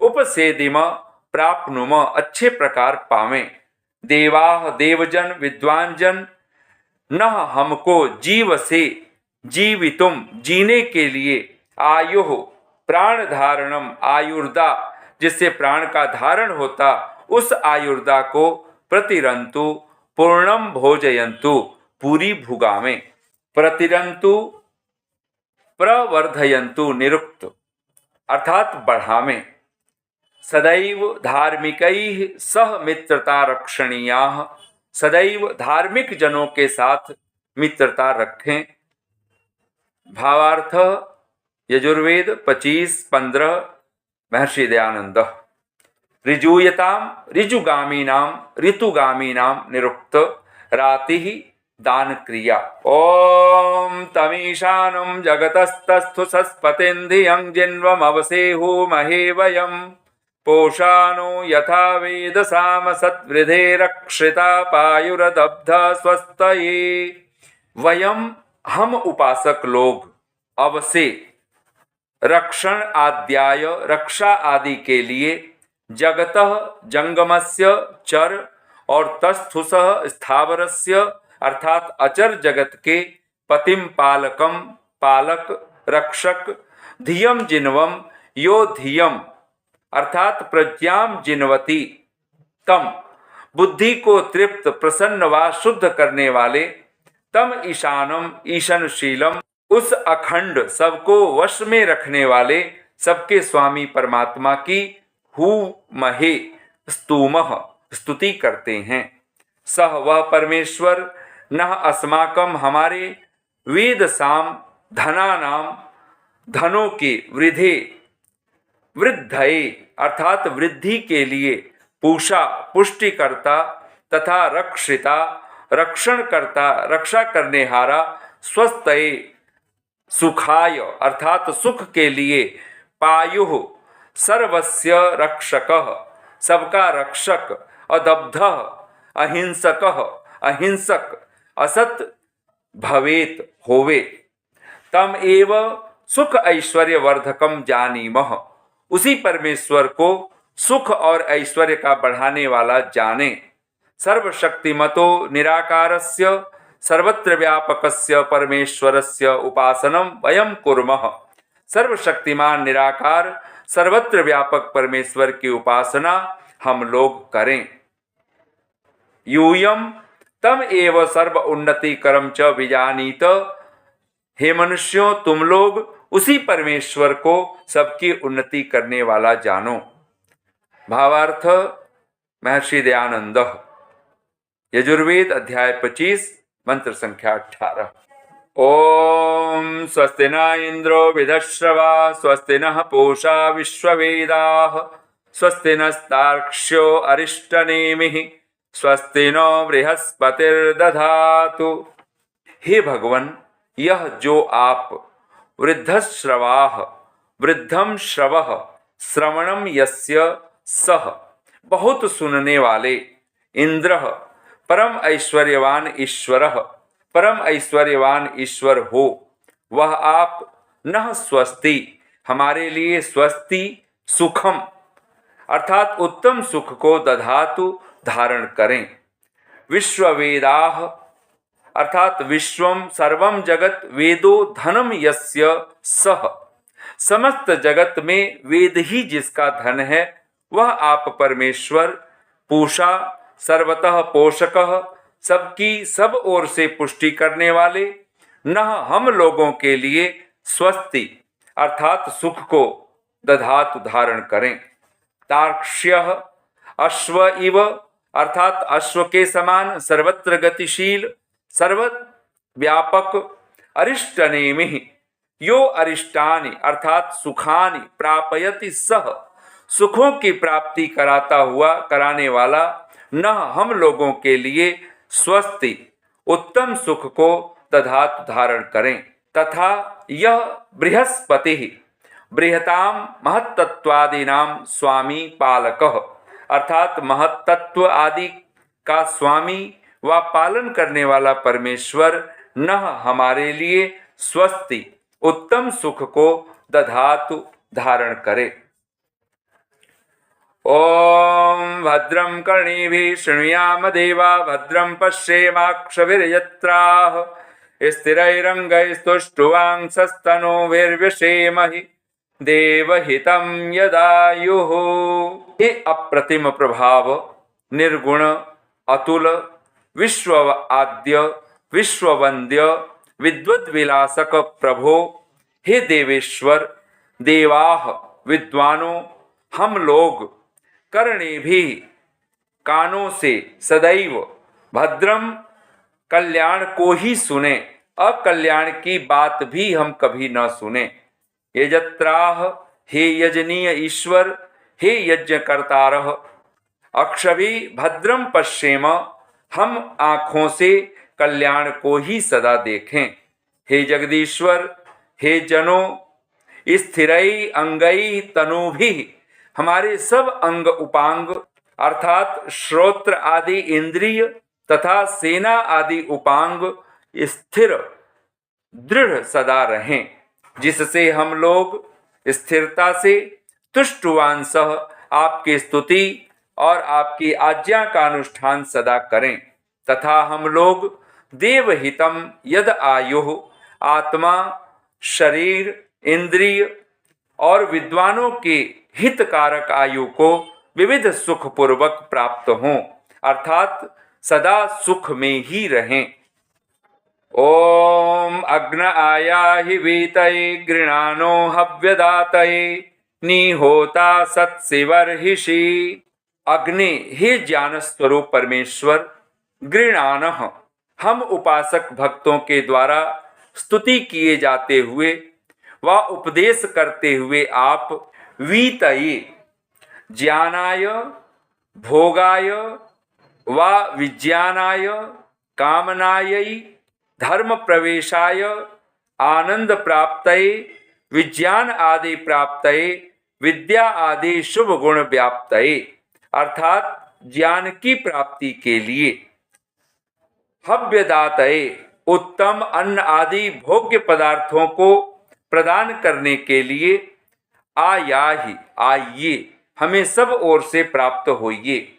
उपसेदिम प्राप्नुम अच्छे प्रकार पावें। देवाह देवजन विद्वान जन न हमको जीव से जीवितुम जीने के लिए आयु प्राण धारणम आयुर्दा जिससे प्राण का धारण होता उस आयुर्दा को प्रतिरंतु पूर्णम भोजयंतु पूरी भुगामें प्रतिरंतु प्रवर्धयंतु निरुक्त अर्थात बढ़ामें। सदैव धार्मिकैः सह मित्रता रक्षणीयाः सदैव धार्मिक जनों के साथ मित्रता रखें। भावार्थ यजुर्वेद 25:15 महर्षि दयानंद। ऋजूयताम ऋजुगामीनां ऋतुगामीनां निरुक्त राति दान क्रिया। ओम तमीशानं जगतस्तस्थु सस्पतिन्धियं जिन्वमवसेहु महे वयं पोषानो यथा वेद साम सत्वृधे रक्षिता पायुरदब्ध स्वस्तये। वयम हम उपासक लोग अवसे रक्षण आद्याय रक्षा आदि के लिए जगतः जंगमस्य चर और तस्थुसः स्थावरस्य अर्थात अचर जगत के पतिम पालकम पालक रक्षक धियम जिन्वम यो धियम अर्थात प्रज्ञाम जिन्वती तम बुद्धि को तृप्त प्रसन्न व शुद्ध करने वाले तम ईशानम ईशनशीलम उस अखंड सबको वश में रखने वाले सबके स्वामी परमात्मा की हु महे स्तुमः स्तुति करते हैं। सह वह परमेश्वर न अस्माकम हमारे वेद साम धना नाम धनों के वृद्धे वृद्धये अर्थात वृद्धि के लिए पूषा पुष्टिकर्ता तथा रक्षिता रक्षण करता रक्षा करने हारा स्वस्थये सुखाय अर्थात सुख के लिए पायुः सर्वस्य रक्षकः सबका रक्षक अदब्धः अहिंसकः अहिंसक असत भवेत होवे तम एव सुख ऐश्वर्य वर्धकम जानीमः उसी परमेश्वर को सुख और ऐश्वर्य का बढ़ाने वाला जाने। सर्वशक्तिमतो निराकारस्य सर्वत्र व्यापकस्य परमेश्वरस्य उपासनम वयम कुर्मः सर्वशक्तिमान निराकार सर्वत्र व्यापक परमेश्वर की उपासना हम लोग करें। यूयम तम एव सर्व उन्नति कर्म च विजानीत। हे मनुष्यों, तुम लोग उसी परमेश्वर को सबकी उन्नति करने वाला जानो। भावार्थ महर्षि दयानंद, यजुर्वेद अध्याय 25 मंत्र संख्या 18। ओम स्वस्ति न इंद्रो विदश्रवा स्वस्ति नः पूषा विश्ववेदाः स्वस्ति नस्तार्क्ष्यो अरिष्टनेमिः स्वस्ति नो बृहस्पतिर्दधातु। हे भगवन, यह जो आप वृद्धश्रवाः वृद्धम श्रवः श्रवणम यस्य सह बहुत सुनने वाले, इंद्रः परम ऐश्वर्यवान ईश्वरः परम ऐश्वर्यवान ईश्वर हो, वह आप नः स्वस्ति हमारे लिए स्वस्ति सुखम अर्थात उत्तम सुख को दधातु धारण करें। विश्ववेदाः अर्थात विश्वम सर्वम जगत वेदो धनम यस्य सह समस्त जगत में वेद ही जिसका धन है, वह आप परमेश्वर पूषा सर्वतः पोषकः सबकी सब ओर से पुष्टि करने वाले, न हम लोगों के लिए स्वस्ति अर्थात सुख को दधातु धारण करें। तार्क्ष्यः अश्व इव अर्थात अश्व के समान सर्वत्र गतिशील सर्वव्यापक अरिष्टनेमिः यो अरिष्टानि अर्थात सुखानि प्रापयति सह सुखों की प्राप्ति कराता हुआ कराने वाला, न हम लोगों के लिए स्वस्ति उत्तम सुख को दधातु धारण करें। तथा यह बृहस्पति बृहताम महत्तत्वादीनाम स्वामी पालकः अर्थात महत्तत्व आदि का स्वामी व पालन करने वाला परमेश्वर न हमारे लिए स्वस्ति उत्तम सुख को दधातु धारण करे। ओम भद्रं कर्णिभिः शृणुयाम देवा भद्रं पश्येमाक्षभिर्यत्राः स्थिरैरङ्गैस्तुष्टुवांसस्तनूभिर्व्यसेमहि देवहितं यदायुः। हे अप्रतिम प्रभाव निर्गुण अतुल विश्व आद्य विश्ववंद्य विद्वद्विलासक प्रभो, हे देवेश्वर देवाः विद्वानों हम लोग कर्णे भी कानों से सदैव भद्रम कल्याण को ही सुने, अकल्याण की बात भी हम कभी न सुने। यजत्राह हे यजनीय ईश्वर, हे यज्ञकर्तारः अक्षभी भद्रम पश्येम हम आँखों से कल्याण को ही सदा देखें। हे जगदीश्वर, हे जनों स्थिरई अंगई तनुभी हमारे सब अंग उपांग अर्थात श्रोत्र आदि इंद्रिय तथा सेना आदि उपांग स्थिर दृढ़ सदा रहें, जिससे हम लोग स्थिरता से तुष्टुवांसः आपकी स्तुति और आपकी आज्ञा का अनुष्ठान सदा करें। तथा हम लोग देवहितम यद आयुः आत्मा शरीर इंद्रिय और विद्वानों के हितकारक आयु को विविध सुख पूर्वक प्राप्त हों अर्थात सदा सुख में ही रहें। ओम अग्न आयाहि वीतये गृणानो हव्यदातये निहोता सत्सिवर्हिषि। अग्नि हे ज्ञान स्वरूप परमेश्वर, गृणानः हम उपासक भक्तों के द्वारा स्तुति किए जाते हुए व उपदेश करते हुए आप वीतये ज्ञानाय भोगाय व विज्ञानाय कामनायै धर्म प्रवेशाय आनंद प्राप्तये विज्ञान आदि प्राप्तये विद्या आदि शुभ गुण व्याप्तये अर्थात ज्ञान की प्राप्ति के लिए हव्यदातये उत्तम अन्न आदि भोग्य पदार्थों को प्रदान करने के लिए आयाहि आइए हमें सब ओर से प्राप्त होइए।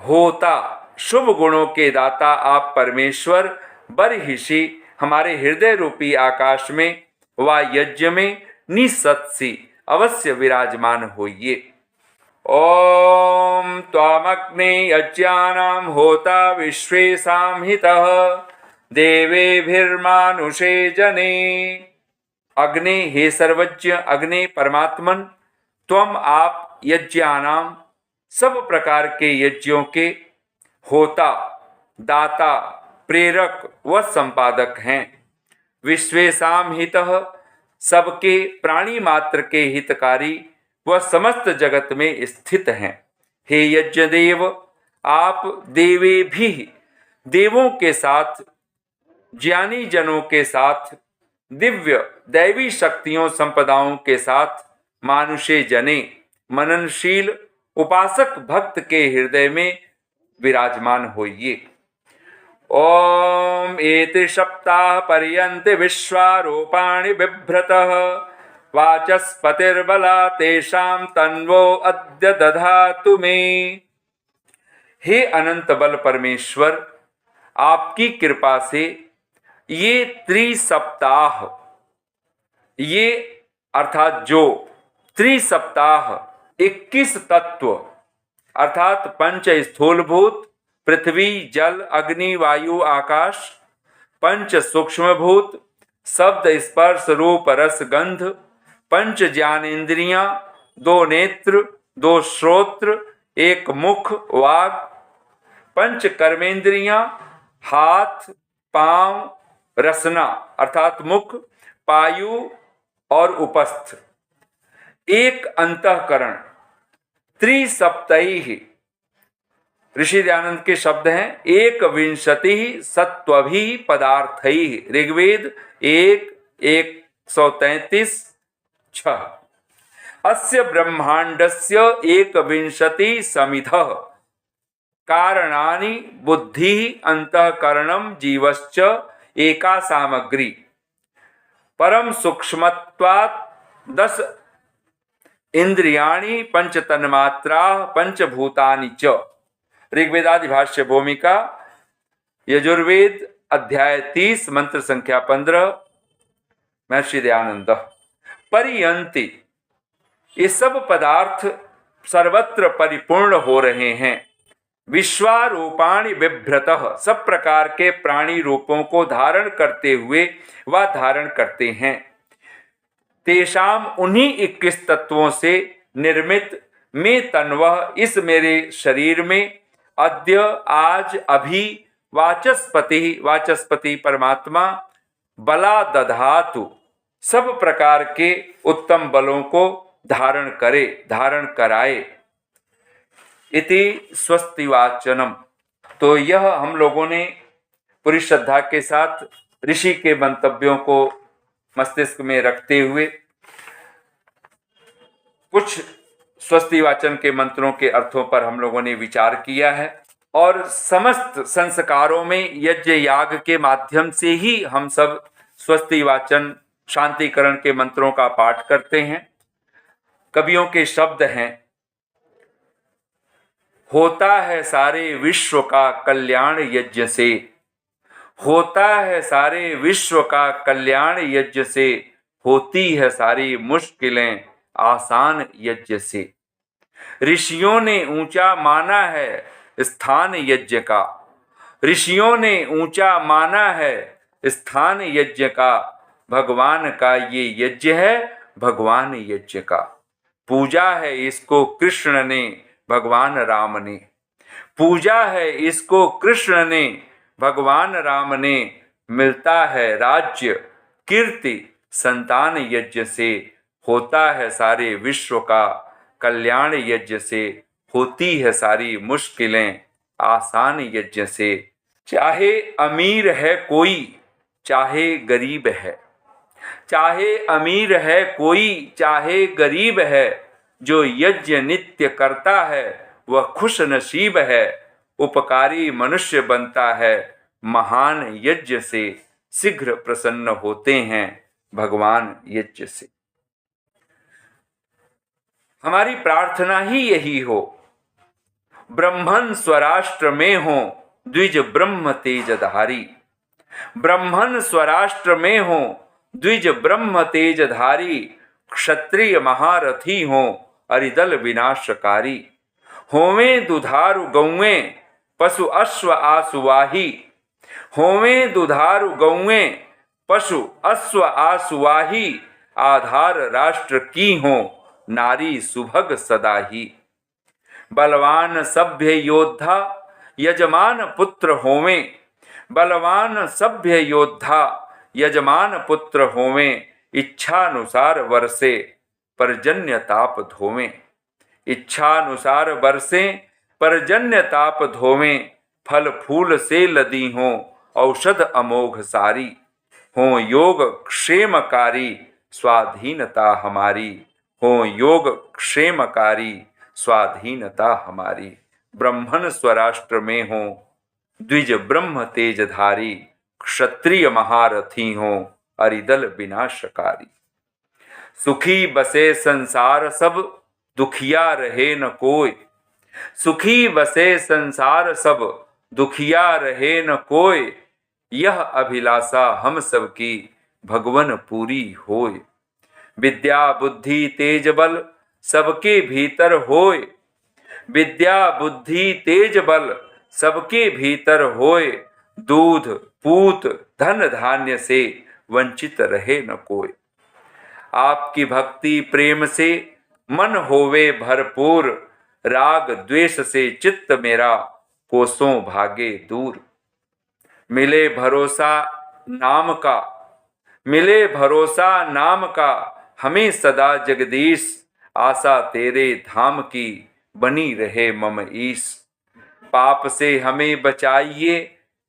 होता शुभ गुणों के दाता आप परमेश्वर बरहिषि हमारे हृदय रूपी आकाश में व यज्ञ में निसत्सी अवश्य विराजमान होइए। ओम त्वामग्नि यज्ञानां होता विश्वेशां हितः देवेभिर्मानुषे जने। अग्नि, हे सर्वज्ञ अग्नि परमात्मन, त्वम आप यज्ञानाम सब प्रकार के यज्ञों के होता, दाता, प्रेरक व संपादक हैं। विश्वेशाम हितः सबके प्राणी मात्र के हितकारी व समस्त जगत में स्थित हैं। हे यज्ञ देव, आप देवे भी देवों के साथ, ज्ञानी जनों के साथ, दिव्य दैवी शक्तियों संपदाओं के साथ, मानुषे जने मननशील उपासक भक्त के हृदय में विराजमान होइए। ओम एति सप्ताह पर्यन्त विश्वारूपाणि बिभ्रतः वाचस्पतिर्बला तेषां तन्वो अद्य दधातु मे। हे अनंत बल परमेश्वर, आपकी कृपा से ये त्रिसप्ताह, ये अर्थात जो त्रिसप्ताह 21 तत्व अर्थात पंच स्थूलभूत पृथ्वी जल अग्नि वायु आकाश, पंच सूक्ष्मभूत शब्द स्पर्श रूप रस गंध, पंच ज्ञानेन्द्रियां, 2 नेत्र, 2 श्रोत्र, 1 मुख वाग, पंच कर्मेंद्रियां, हाथ पांव, रसना अर्थात मुख, पायु और उपस्थ, 1 अंतःकरण, त्रिसप्तैः। ऋषि दयानंद के शब्द हैं 1 सत्वभि पदार्थैः। ऋग्वेद 1:133 अस्य ब्रह्मांडस्य 1 समिधः कारणानि बुद्धि अंतःकरणं जीवश्च एका सामग्री परम सूक्ष्मत्वात् 10 इंद्रियाणि पंच तन्मात्रा पंचभूतानि च। ऋग्वेदादि भाष्य भूमिका यजुर्वेद अध्याय 30 मंत्र संख्या 15 महर्षि दयानंद। परियंति, ये सब पदार्थ सर्वत्र परिपूर्ण हो रहे हैं। विश्वारूपाणि बिभ्रतः, सब प्रकार के प्राणी रूपों को धारण करते हुए वह धारण करते हैं। तेषाम, उन्हीं 21 तत्वों से निर्मित में तन्वः, इस मेरे शरीर में, अद्य आज अभी, वाचस्पति, वाचस्पति परमात्मा, बला दधातु, सब प्रकार के उत्तम बलों को धारण करे, धारण कराए। इति स्वस्ति वाचनम। तो यह हम लोगों ने पूरी श्रद्धा के साथ ऋषि के मंतव्यों को मस्तिष्क में रखते हुए कुछ स्वस्ति वाचन के मंत्रों के अर्थों पर हम लोगों ने विचार किया है। और समस्त संस्कारों में यज्ञ याग के माध्यम से ही हम सब स्वस्ति वाचन शांतिकरण के मंत्रों का पाठ करते हैं। कवियों के शब्द हैं, होता है सारे विश्व का कल्याण यज्ञ से, होता है सारे विश्व का कल्याण यज्ञ से, होती है सारी मुश्किलें आसान यज्ञ से। ऋषियों ने ऊंचा माना है स्थान यज्ञ का, ऋषियों ने ऊंचा माना है स्थान यज्ञ का, भगवान का ये यज्ञ है भगवान यज्ञ का। पूजा है इसको कृष्ण ने भगवान राम ने, पूजा है इसको कृष्ण ने भगवान राम ने, मिलता है राज्य कीर्ति संतान यज्ञ से, होता है सारे विश्व का कल्याण यज्ञ से, होती है सारी मुश्किलें आसान यज्ञ से। चाहे अमीर है कोई चाहे गरीब है, चाहे अमीर है कोई चाहे गरीब है, जो यज्ञ नित्य करता है वह खुश नसीब है, उपकारी मनुष्य बनता है महान यज्ञ से, शीघ्र प्रसन्न होते हैं भगवान यज्ञ से। हमारी प्रार्थना ही यही हो, ब्रह्मन स्वराष्ट्र में हो द्विज ब्रह्म तेजधारी, ब्रह्मन स्वराष्ट्र में हो द्विज ब्रह्म तेजधारी, क्षत्रिय महारथी हो अरिदल विनाशकारी। होवें दुधारु गौएं पशु अश्व आसुवाही। होवें दुधारु गौएं पशु अश्व आसुवाही। आधार राष्ट्र की हो नारी सुभग सदाही। बलवान सभ्य योद्धा यजमान पुत्र होवें। बलवान सभ्य योद्धा यजमान पुत्र होवें। इच्छानुसार वर्षे पर्जन्य ताप धोवें। इच्छानुसार वर्षे पर्जन्य ताप धोवें। फल फूल से लदी हों औषध अमोघ सारी। हों योग क्षेमकारी स्वाधीनता हमारी। हों योग क्षेमकारी स्वाधीनता हमारी। ब्रह्मण स्वराष्ट्र में हो द्विज ब्रह्म तेजधारी। क्षत्रिय महारथी हो अरिदल विनाशकारी। सुखी बसे संसार सब दुखिया रहे न कोई। सुखी बसे संसार सब दुखिया रहे न कोई। यह अभिलाषा हम सबकी भगवन पूरी होय। विद्या बुद्धि तेज बल सबके भीतर होय। विद्या बुद्धि तेज बल सबके भीतर होय। दूध पूत धन धान्य से वंचित रहे न कोई। आपकी भक्ति प्रेम से मन होवे भरपूर। राग द्वेष से चित्त मेरा कोसों भागे दूर। मिले भरोसा नाम का, मिले भरोसा नाम का हमें सदा जगदीश। आशा तेरे धाम की बनी रहे मम ईश। पाप से हमें बचाइए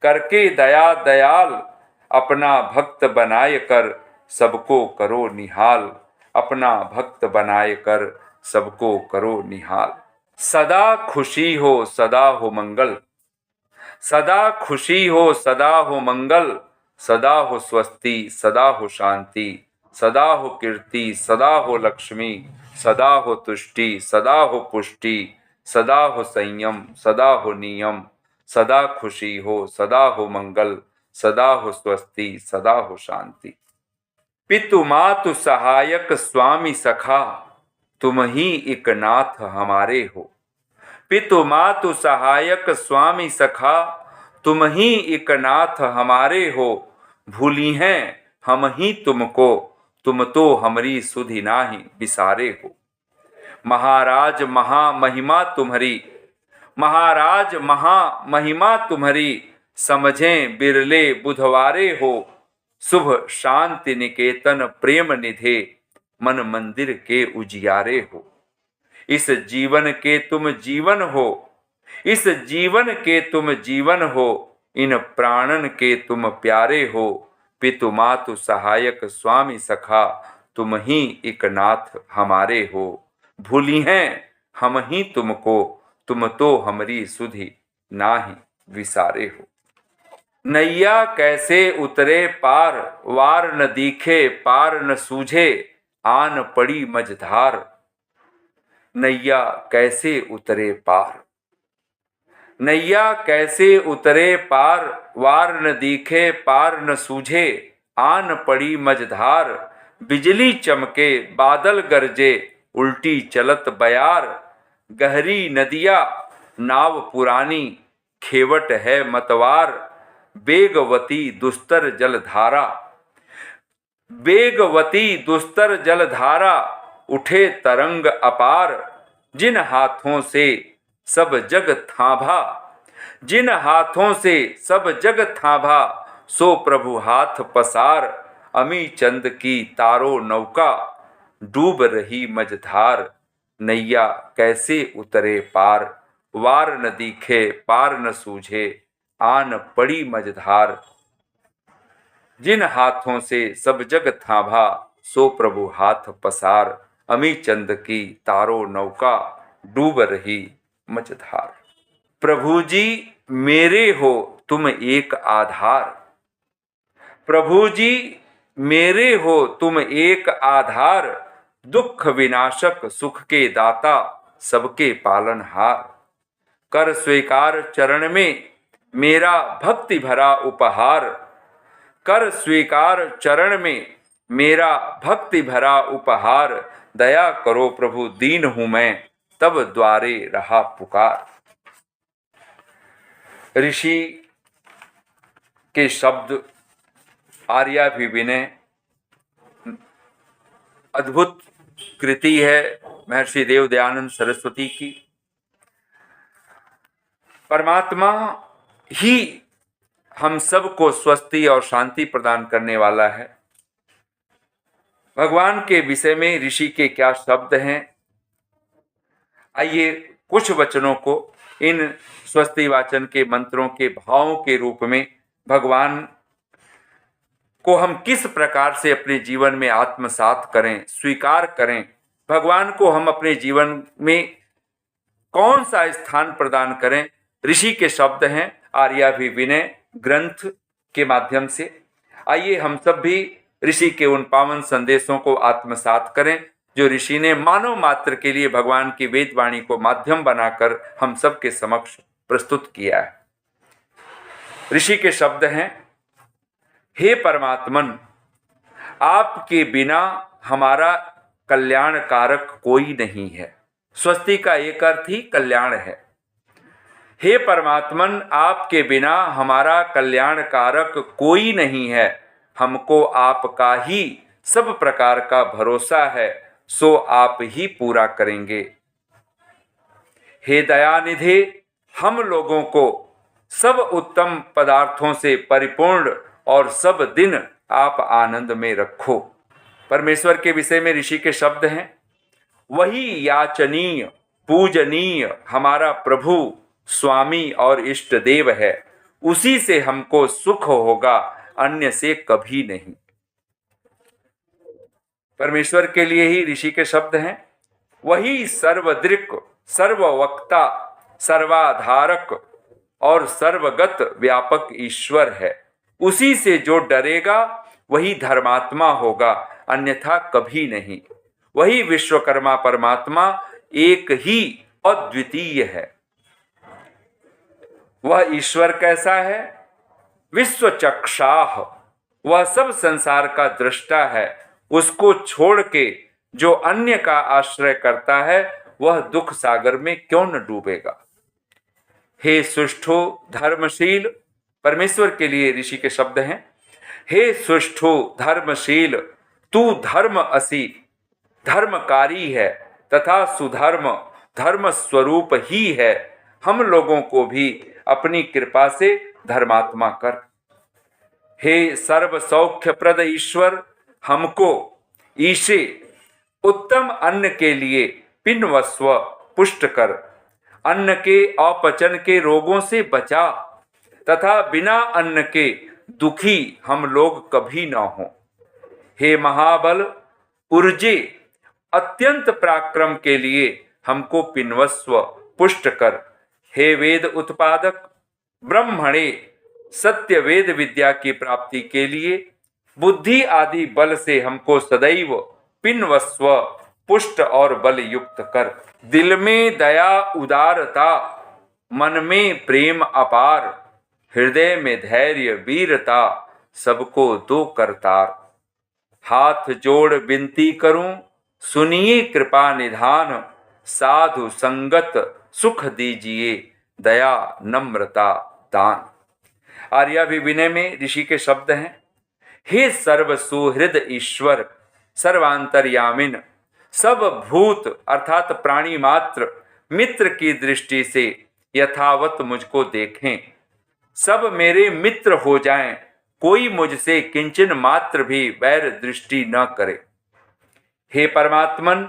करके दया दयाल। अपना भक्त बनाए कर सबको करो निहाल। अपना भक्त बनाए कर सबको करो निहाल। सदा खुशी हो सदा हो मंगल। सदा खुशी हो सदा हो मंगल। सदा हो स्वस्ति सदा हो शांति। सदा हो कीर्ति सदा हो लक्ष्मी। सदा हो तुष्टि सदा हो पुष्टि। सदा हो संयम सदा हो नियम। सदा खुशी हो सदा हो मंगल। सदा हो स्वस्ति सदा हो शांति। पितु मातु सहायक स्वामी सखा तुम ही एक नाथ हमारे हो। पितु मातु सहायक स्वामी सखा तुम ही एक नाथ हमारे हो। भूली हैं हम ही तुमको तुम तो हमरी सुधि नाही बिसारे हो। महाराज महामहिमा तुम्हारी, महाराज महामहिमा तुम्हारी। समझें बिरले बुधवारे हो। शुभ शांति निकेतन प्रेम निधे मन मंदिर के उजियारे हो। इस जीवन के तुम जीवन हो। इस जीवन के तुम जीवन हो। इन प्राणन के तुम प्यारे हो। पितु मातु सहायक स्वामी सखा तुम ही एक नाथ हमारे हो। भूली हैं हम ही तुमको तुम तो हमरी सुधि नाही विसारे हो। नैया कैसे उतरे पार वार न दिखे पार न सूझे आन पड़ी मझधार। नैया कैसे उतरे पार। नैया कैसे उतरे पार वार न दिखे पार न सूझे आन पड़ी मझधार। बिजली चमके बादल गरजे उल्टी चलत बयार। गहरी नदिया नाव पुरानी खेवट है मतवार। बेगवती दुस्तर जलधारा, बेगवती दुस्तर जलधारा उठे तरंग अपार। जिन हाथों से सब जग थांभा, जिन हाथों से सब जग थांभा सो प्रभु हाथ पसार। अमी चंद की तारो नौका डूब रही मझधार। नैया कैसे उतरे पार वार न दिखे पार न सूझे आन पड़ी मझधार। जिन हाथों से सब जग थांभा सो प्रभु हाथ पसार। अमी चंद की तारो नौका डूब रही मझधार। प्रभु जी मेरे हो तुम एक आधार। प्रभु जी मेरे हो तुम एक आधार। दुख विनाशक सुख के दाता सबके पालनहार। कर स्वीकार चरण में मेरा भक्ति भरा उपहार। कर स्वीकार चरण में मेरा भक्ति भरा उपहार, दया करो प्रभु दीन हूं मैं, तब द्वारे रहा पुकार। ऋषि के शब्द आर्याभिविनय अद्भुत कृति है महर्षि देव दयानंद सरस्वती की। परमात्मा ही हम सबको स्वस्ति और शांति प्रदान करने वाला है। भगवान के विषय में ऋषि के क्या शब्द हैं, आइए कुछ वचनों को इन स्वस्ति वाचन के मंत्रों के भावों के रूप में भगवान को हम किस प्रकार से अपने जीवन में आत्मसात करें, स्वीकार करें, भगवान को हम अपने जीवन में कौन सा स्थान प्रदान करें। ऋषि के शब्द हैं आर्याभिविनय ग्रंथ के माध्यम से। आइए हम सब भी ऋषि के उन पावन संदेशों को आत्मसात करें जो ऋषि ने मानव मात्र के लिए भगवान की वेद वाणी को माध्यम बनाकर हम सब के समक्ष प्रस्तुत किया है। ऋषि के शब्द हैं, हे परमात्मन, आपके बिना हमारा कल्याण कारक कोई नहीं है। स्वस्ति का एक अर्थ ही कल्याण है। हे परमात्मन, आपके बिना हमारा कल्याण कारक कोई नहीं है। हमको आपका ही सब प्रकार का भरोसा है, सो आप ही पूरा करेंगे। हे दयानिधे, हम लोगों को सब उत्तम पदार्थों से परिपूर्ण और सब दिन आप आनंद में रखो। परमेश्वर के विषय में ऋषि के शब्द हैं, वही याचनीय पूजनीय हमारा प्रभु स्वामी और इष्ट देव है, उसी से हमको सुख होगा, अन्य से कभी नहीं। परमेश्वर के लिए ही ऋषि के शब्द हैं, वही सर्वदृक् सर्ववक्ता सर्वाधारक और सर्वगत व्यापक ईश्वर है, उसी से जो डरेगा वही धर्मात्मा होगा, अन्यथा कभी नहीं। वही विश्वकर्मा परमात्मा एक ही अद्वितीय है। वह ईश्वर कैसा है? विश्वचक्षाह, वह सब संसार का दृष्टा है। उसको छोड़ के जो अन्य का आश्रय करता है वह दुख सागर में क्यों न डूबेगा। हे सुष्ठु धर्मशील, परमेश्वर के लिए ऋषि के शब्द हैं, हे सुष्ठु धर्मशील, तू धर्म असी, धर्मकारी है तथा सुधर्म धर्म स्वरूप ही है। हम लोगों को भी अपनी कृपा से धर्मात्मा कर। हे सर्व सौख्यप्रद ईश्वर, हमको ईशे उत्तम अन्न के लिए पिन्वस्व पुष्ट कर, अन्न के अपचन के रोगों से बचा तथा बिना अन्न के दुखी हम लोग कभी न हो। हे महाबल ऊर्जे अत्यंत पराक्रम के लिए हमको पिन्वस्व पुष्ट कर। हे वेद उत्पादक ब्रह्मणे सत्य वेद विद्या की प्राप्ति के लिए बुद्धि आदि बल से हमको सदैव पिन्वस्व पुष्ट और बल युक्त कर। दिल में दया उदारता, मन में प्रेम अपार, हृदय में धैर्य वीरता, सबको दो करतार। हाथ जोड़ विनती करूं, सुनिए कृपा निधान, साधु संगत सुख दीजिए, दया नम्रता दान। आर्याभिविनय में ऋषि के शब्द हैं, हे सर्व सुहृद ईश्वर सर्वांतर्यामिन, सब भूत अर्थात प्राणी मात्र मित्र की दृष्टि से यथावत मुझको देखें, सब मेरे मित्र हो जाएं, कोई मुझसे किंचन मात्र भी वैर दृष्टि न करे। हे परमात्मन,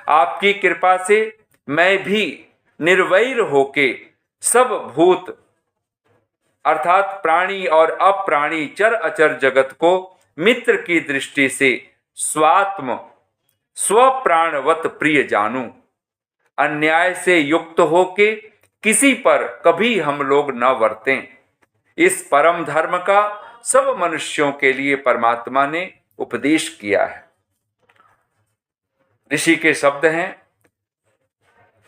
आपकी कृपा से मैं भी निर्वैर होके सब भूत अर्थात प्राणी और अप्राणी चर अचर जगत को मित्र की दृष्टि से स्वात्म स्वप्राणवत प्रिय जानूं। अन्याय से युक्त होके किसी पर कभी हम लोग न वर्तें। इस परम धर्म का सब मनुष्यों के लिए परमात्मा ने उपदेश किया है। ऋषि के शब्द हैं,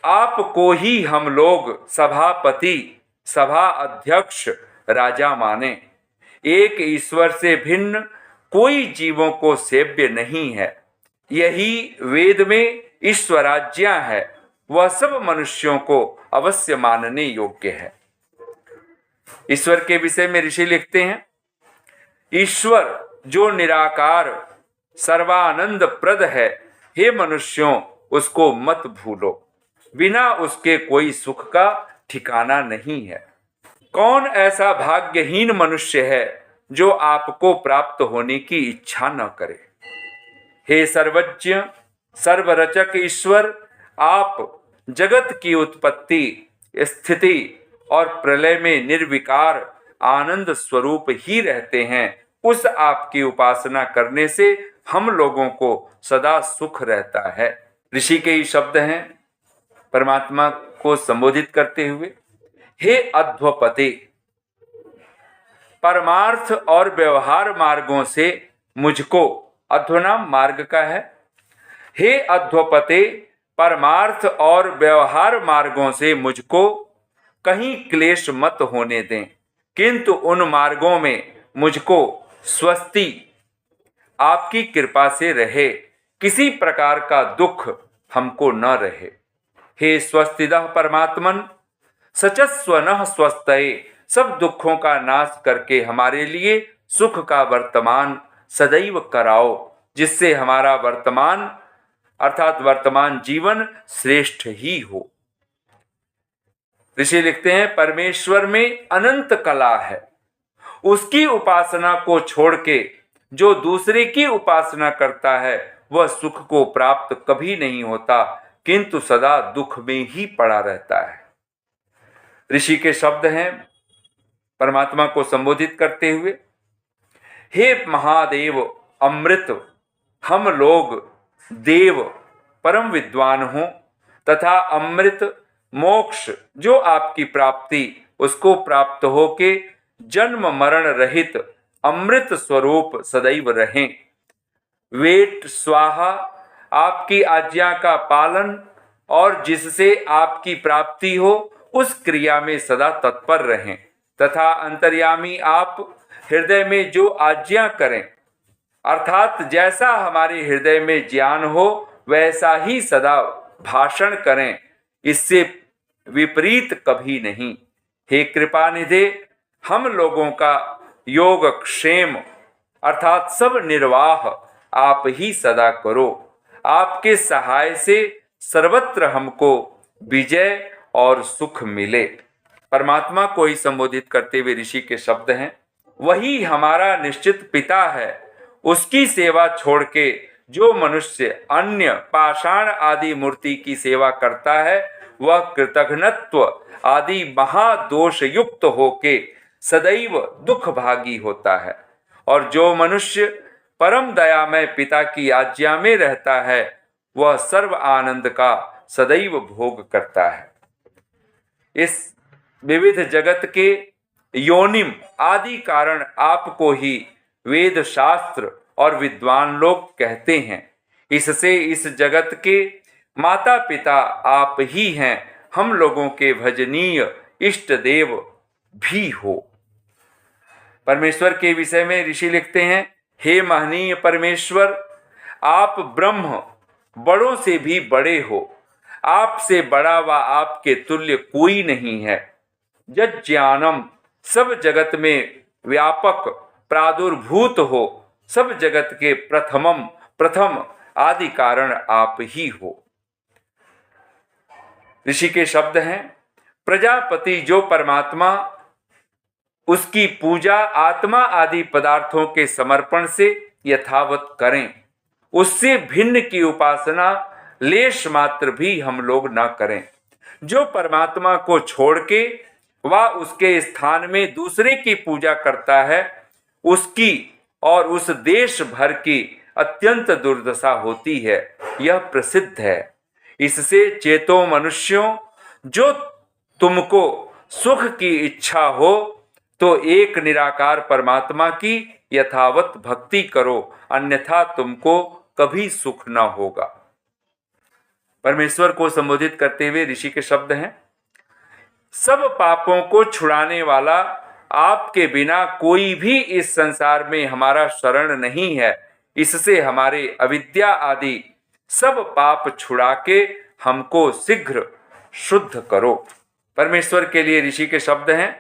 आपको ही हम लोग सभापति सभा अध्यक्ष राजा माने। एक ईश्वर से भिन्न कोई जीवों को सेव्य नहीं है। यही वेद में ईश्वराज्ञा है, वह सब मनुष्यों को अवश्य मानने योग्य है। ईश्वर के विषय में ऋषि लिखते हैं, ईश्वर जो निराकार सर्वानंद प्रद है, हे मनुष्यों उसको मत भूलो, बिना उसके कोई सुख का ठिकाना नहीं है। कौन ऐसा भाग्यहीन मनुष्य है जो आपको प्राप्त होने की इच्छा न करे। हे सर्वज्ञ सर्वरचक ईश्वर, आप जगत की उत्पत्ति, स्थिति और प्रलय में निर्विकार आनंद स्वरूप ही रहते हैं। उस आपकी उपासना करने से हम लोगों को सदा सुख रहता है। ऋषि के ही शब्द हैं परमात्मा को संबोधित करते हुए, हे अध्वपते, परमार्थ और व्यवहार मार्गों से मुझको, अध्वनाम मार्ग का है, हे अध्वपते, परमार्थ और व्यवहार मार्गों से मुझको कहीं क्लेश मत होने दें, किंतु उन मार्गों में मुझको स्वस्ति आपकी कृपा से रहे, किसी प्रकार का दुख हमको न रहे। हे स्वस्तिदः परमात्मन, सचस्वनः स्वस्तये, सब दुखों का नाश करके हमारे लिए सुख का वर्तमान सदैव कराओ, जिससे हमारा वर्तमान अर्थात वर्तमान जीवन श्रेष्ठ ही हो। ऋषि लिखते हैं, परमेश्वर में अनंत कला है, उसकी उपासना को छोड़ के जो दूसरे की उपासना करता है वह सुख को प्राप्त कभी नहीं होता, किंतु सदा दुख में ही पड़ा रहता है। ऋषि के शब्द हैं परमात्मा को संबोधित करते हुए, हे महादेव अमृत, हम लोग देव परम विद्वान हों तथा अमृत मोक्ष जो आपकी प्राप्ति उसको प्राप्त हो के जन्म मरण रहित अमृत स्वरूप सदैव रहें। वेट स्वाहा, आपकी आज्ञा का पालन और जिससे आपकी प्राप्ति हो उस क्रिया में सदा तत्पर रहें तथा अंतर्यामी आप हृदय में जो आज्ञा करें, अर्थात जैसा हमारे हृदय में ज्ञान हो वैसा ही सदा भाषण करें, इससे विपरीत कभी नहीं। हे कृपानिधे, हम लोगों का योग क्षेम अर्थात सब निर्वाह आप ही सदा करो, आपके सहाय से सर्वत्र हमको विजय और सुख मिले। परमात्मा को ही संबोधित करते हुए ऋषि के शब्द हैं, वही हमारा निश्चित पिता है, उसकी सेवा छोड़ के जो मनुष्य अन्य पाषाण आदि मूर्ति की सेवा करता है वह कृतघ्नत्व आदि महादोष युक्त होके सदैव दुख भागी होता है, और जो मनुष्य परम दयामय पिता की आज्ञा में रहता है वह सर्व आनंद का सदैव भोग करता है। इस विविध जगत के योनिम आदि कारण आपको ही वेद शास्त्र और विद्वान लोग कहते हैं, इससे इस जगत के माता पिता आप ही हैं, हम लोगों के भजनीय इष्ट देव भी हो। परमेश्वर के विषय में ऋषि लिखते हैं, हे महनीय परमेश्वर, आप ब्रह्म बड़ों से भी बड़े हो, आपसे बड़ा व आपके तुल्य कोई नहीं है। यज्ञानम, सब जगत में व्यापक प्रादुर्भूत हो, सब जगत के प्रथम आदि कारण आप ही हो। ऋषि के शब्द हैं, प्रजापति जो परमात्मा उसकी पूजा आत्मा आदि पदार्थों के समर्पण से यथावत करें, उससे भिन्न की उपासना लेश मात्र भी हम लोग न करें। जो परमात्मा को छोड़ के व उसके स्थान में दूसरे की पूजा करता है उसकी और उस देश भर की अत्यंत दुर्दशा होती है, यह प्रसिद्ध है। इससे चेतो मनुष्यों, जो तुमको सुख की इच्छा हो तो एक निराकार परमात्मा की यथावत भक्ति करो, अन्यथा तुमको कभी सुख न होगा। परमेश्वर को संबोधित करते हुए ऋषि के शब्द हैं, सब पापों को छुड़ाने वाला आपके बिना कोई भी इस संसार में हमारा शरण नहीं है। इससे हमारे अविद्या आदि सब पाप छुड़ा के हमको शीघ्र शुद्ध करो। परमेश्वर के लिए ऋषि के शब्द हैं,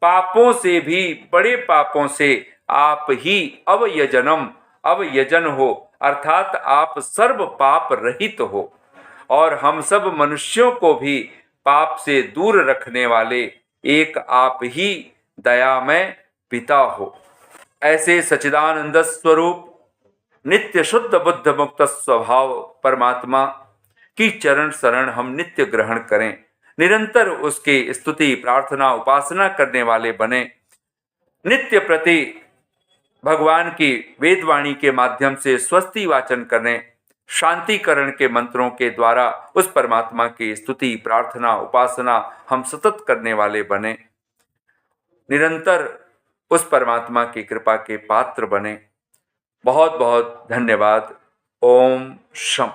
पापों से भी बड़े पापों से आप ही अवयजन हो, अर्थात आप सर्व पाप रहित हो और हम सब मनुष्यों को भी पाप से दूर रखने वाले एक आप ही दयामय पिता हो। ऐसे सच्चिदानंद स्वरूप नित्य शुद्ध बुद्ध मुक्त स्वभाव परमात्मा की चरण शरण हम नित्य ग्रहण करें, निरंतर उसके स्तुति प्रार्थना उपासना करने वाले बने, नित्य प्रति भगवान की वेदवाणी के माध्यम से स्वस्ति वाचन करें, शांतिकरण के मंत्रों के द्वारा उस परमात्मा की स्तुति प्रार्थना उपासना हम सतत करने वाले बने, निरंतर उस परमात्मा की कृपा के पात्र बने। बहुत बहुत धन्यवाद। ओम शम।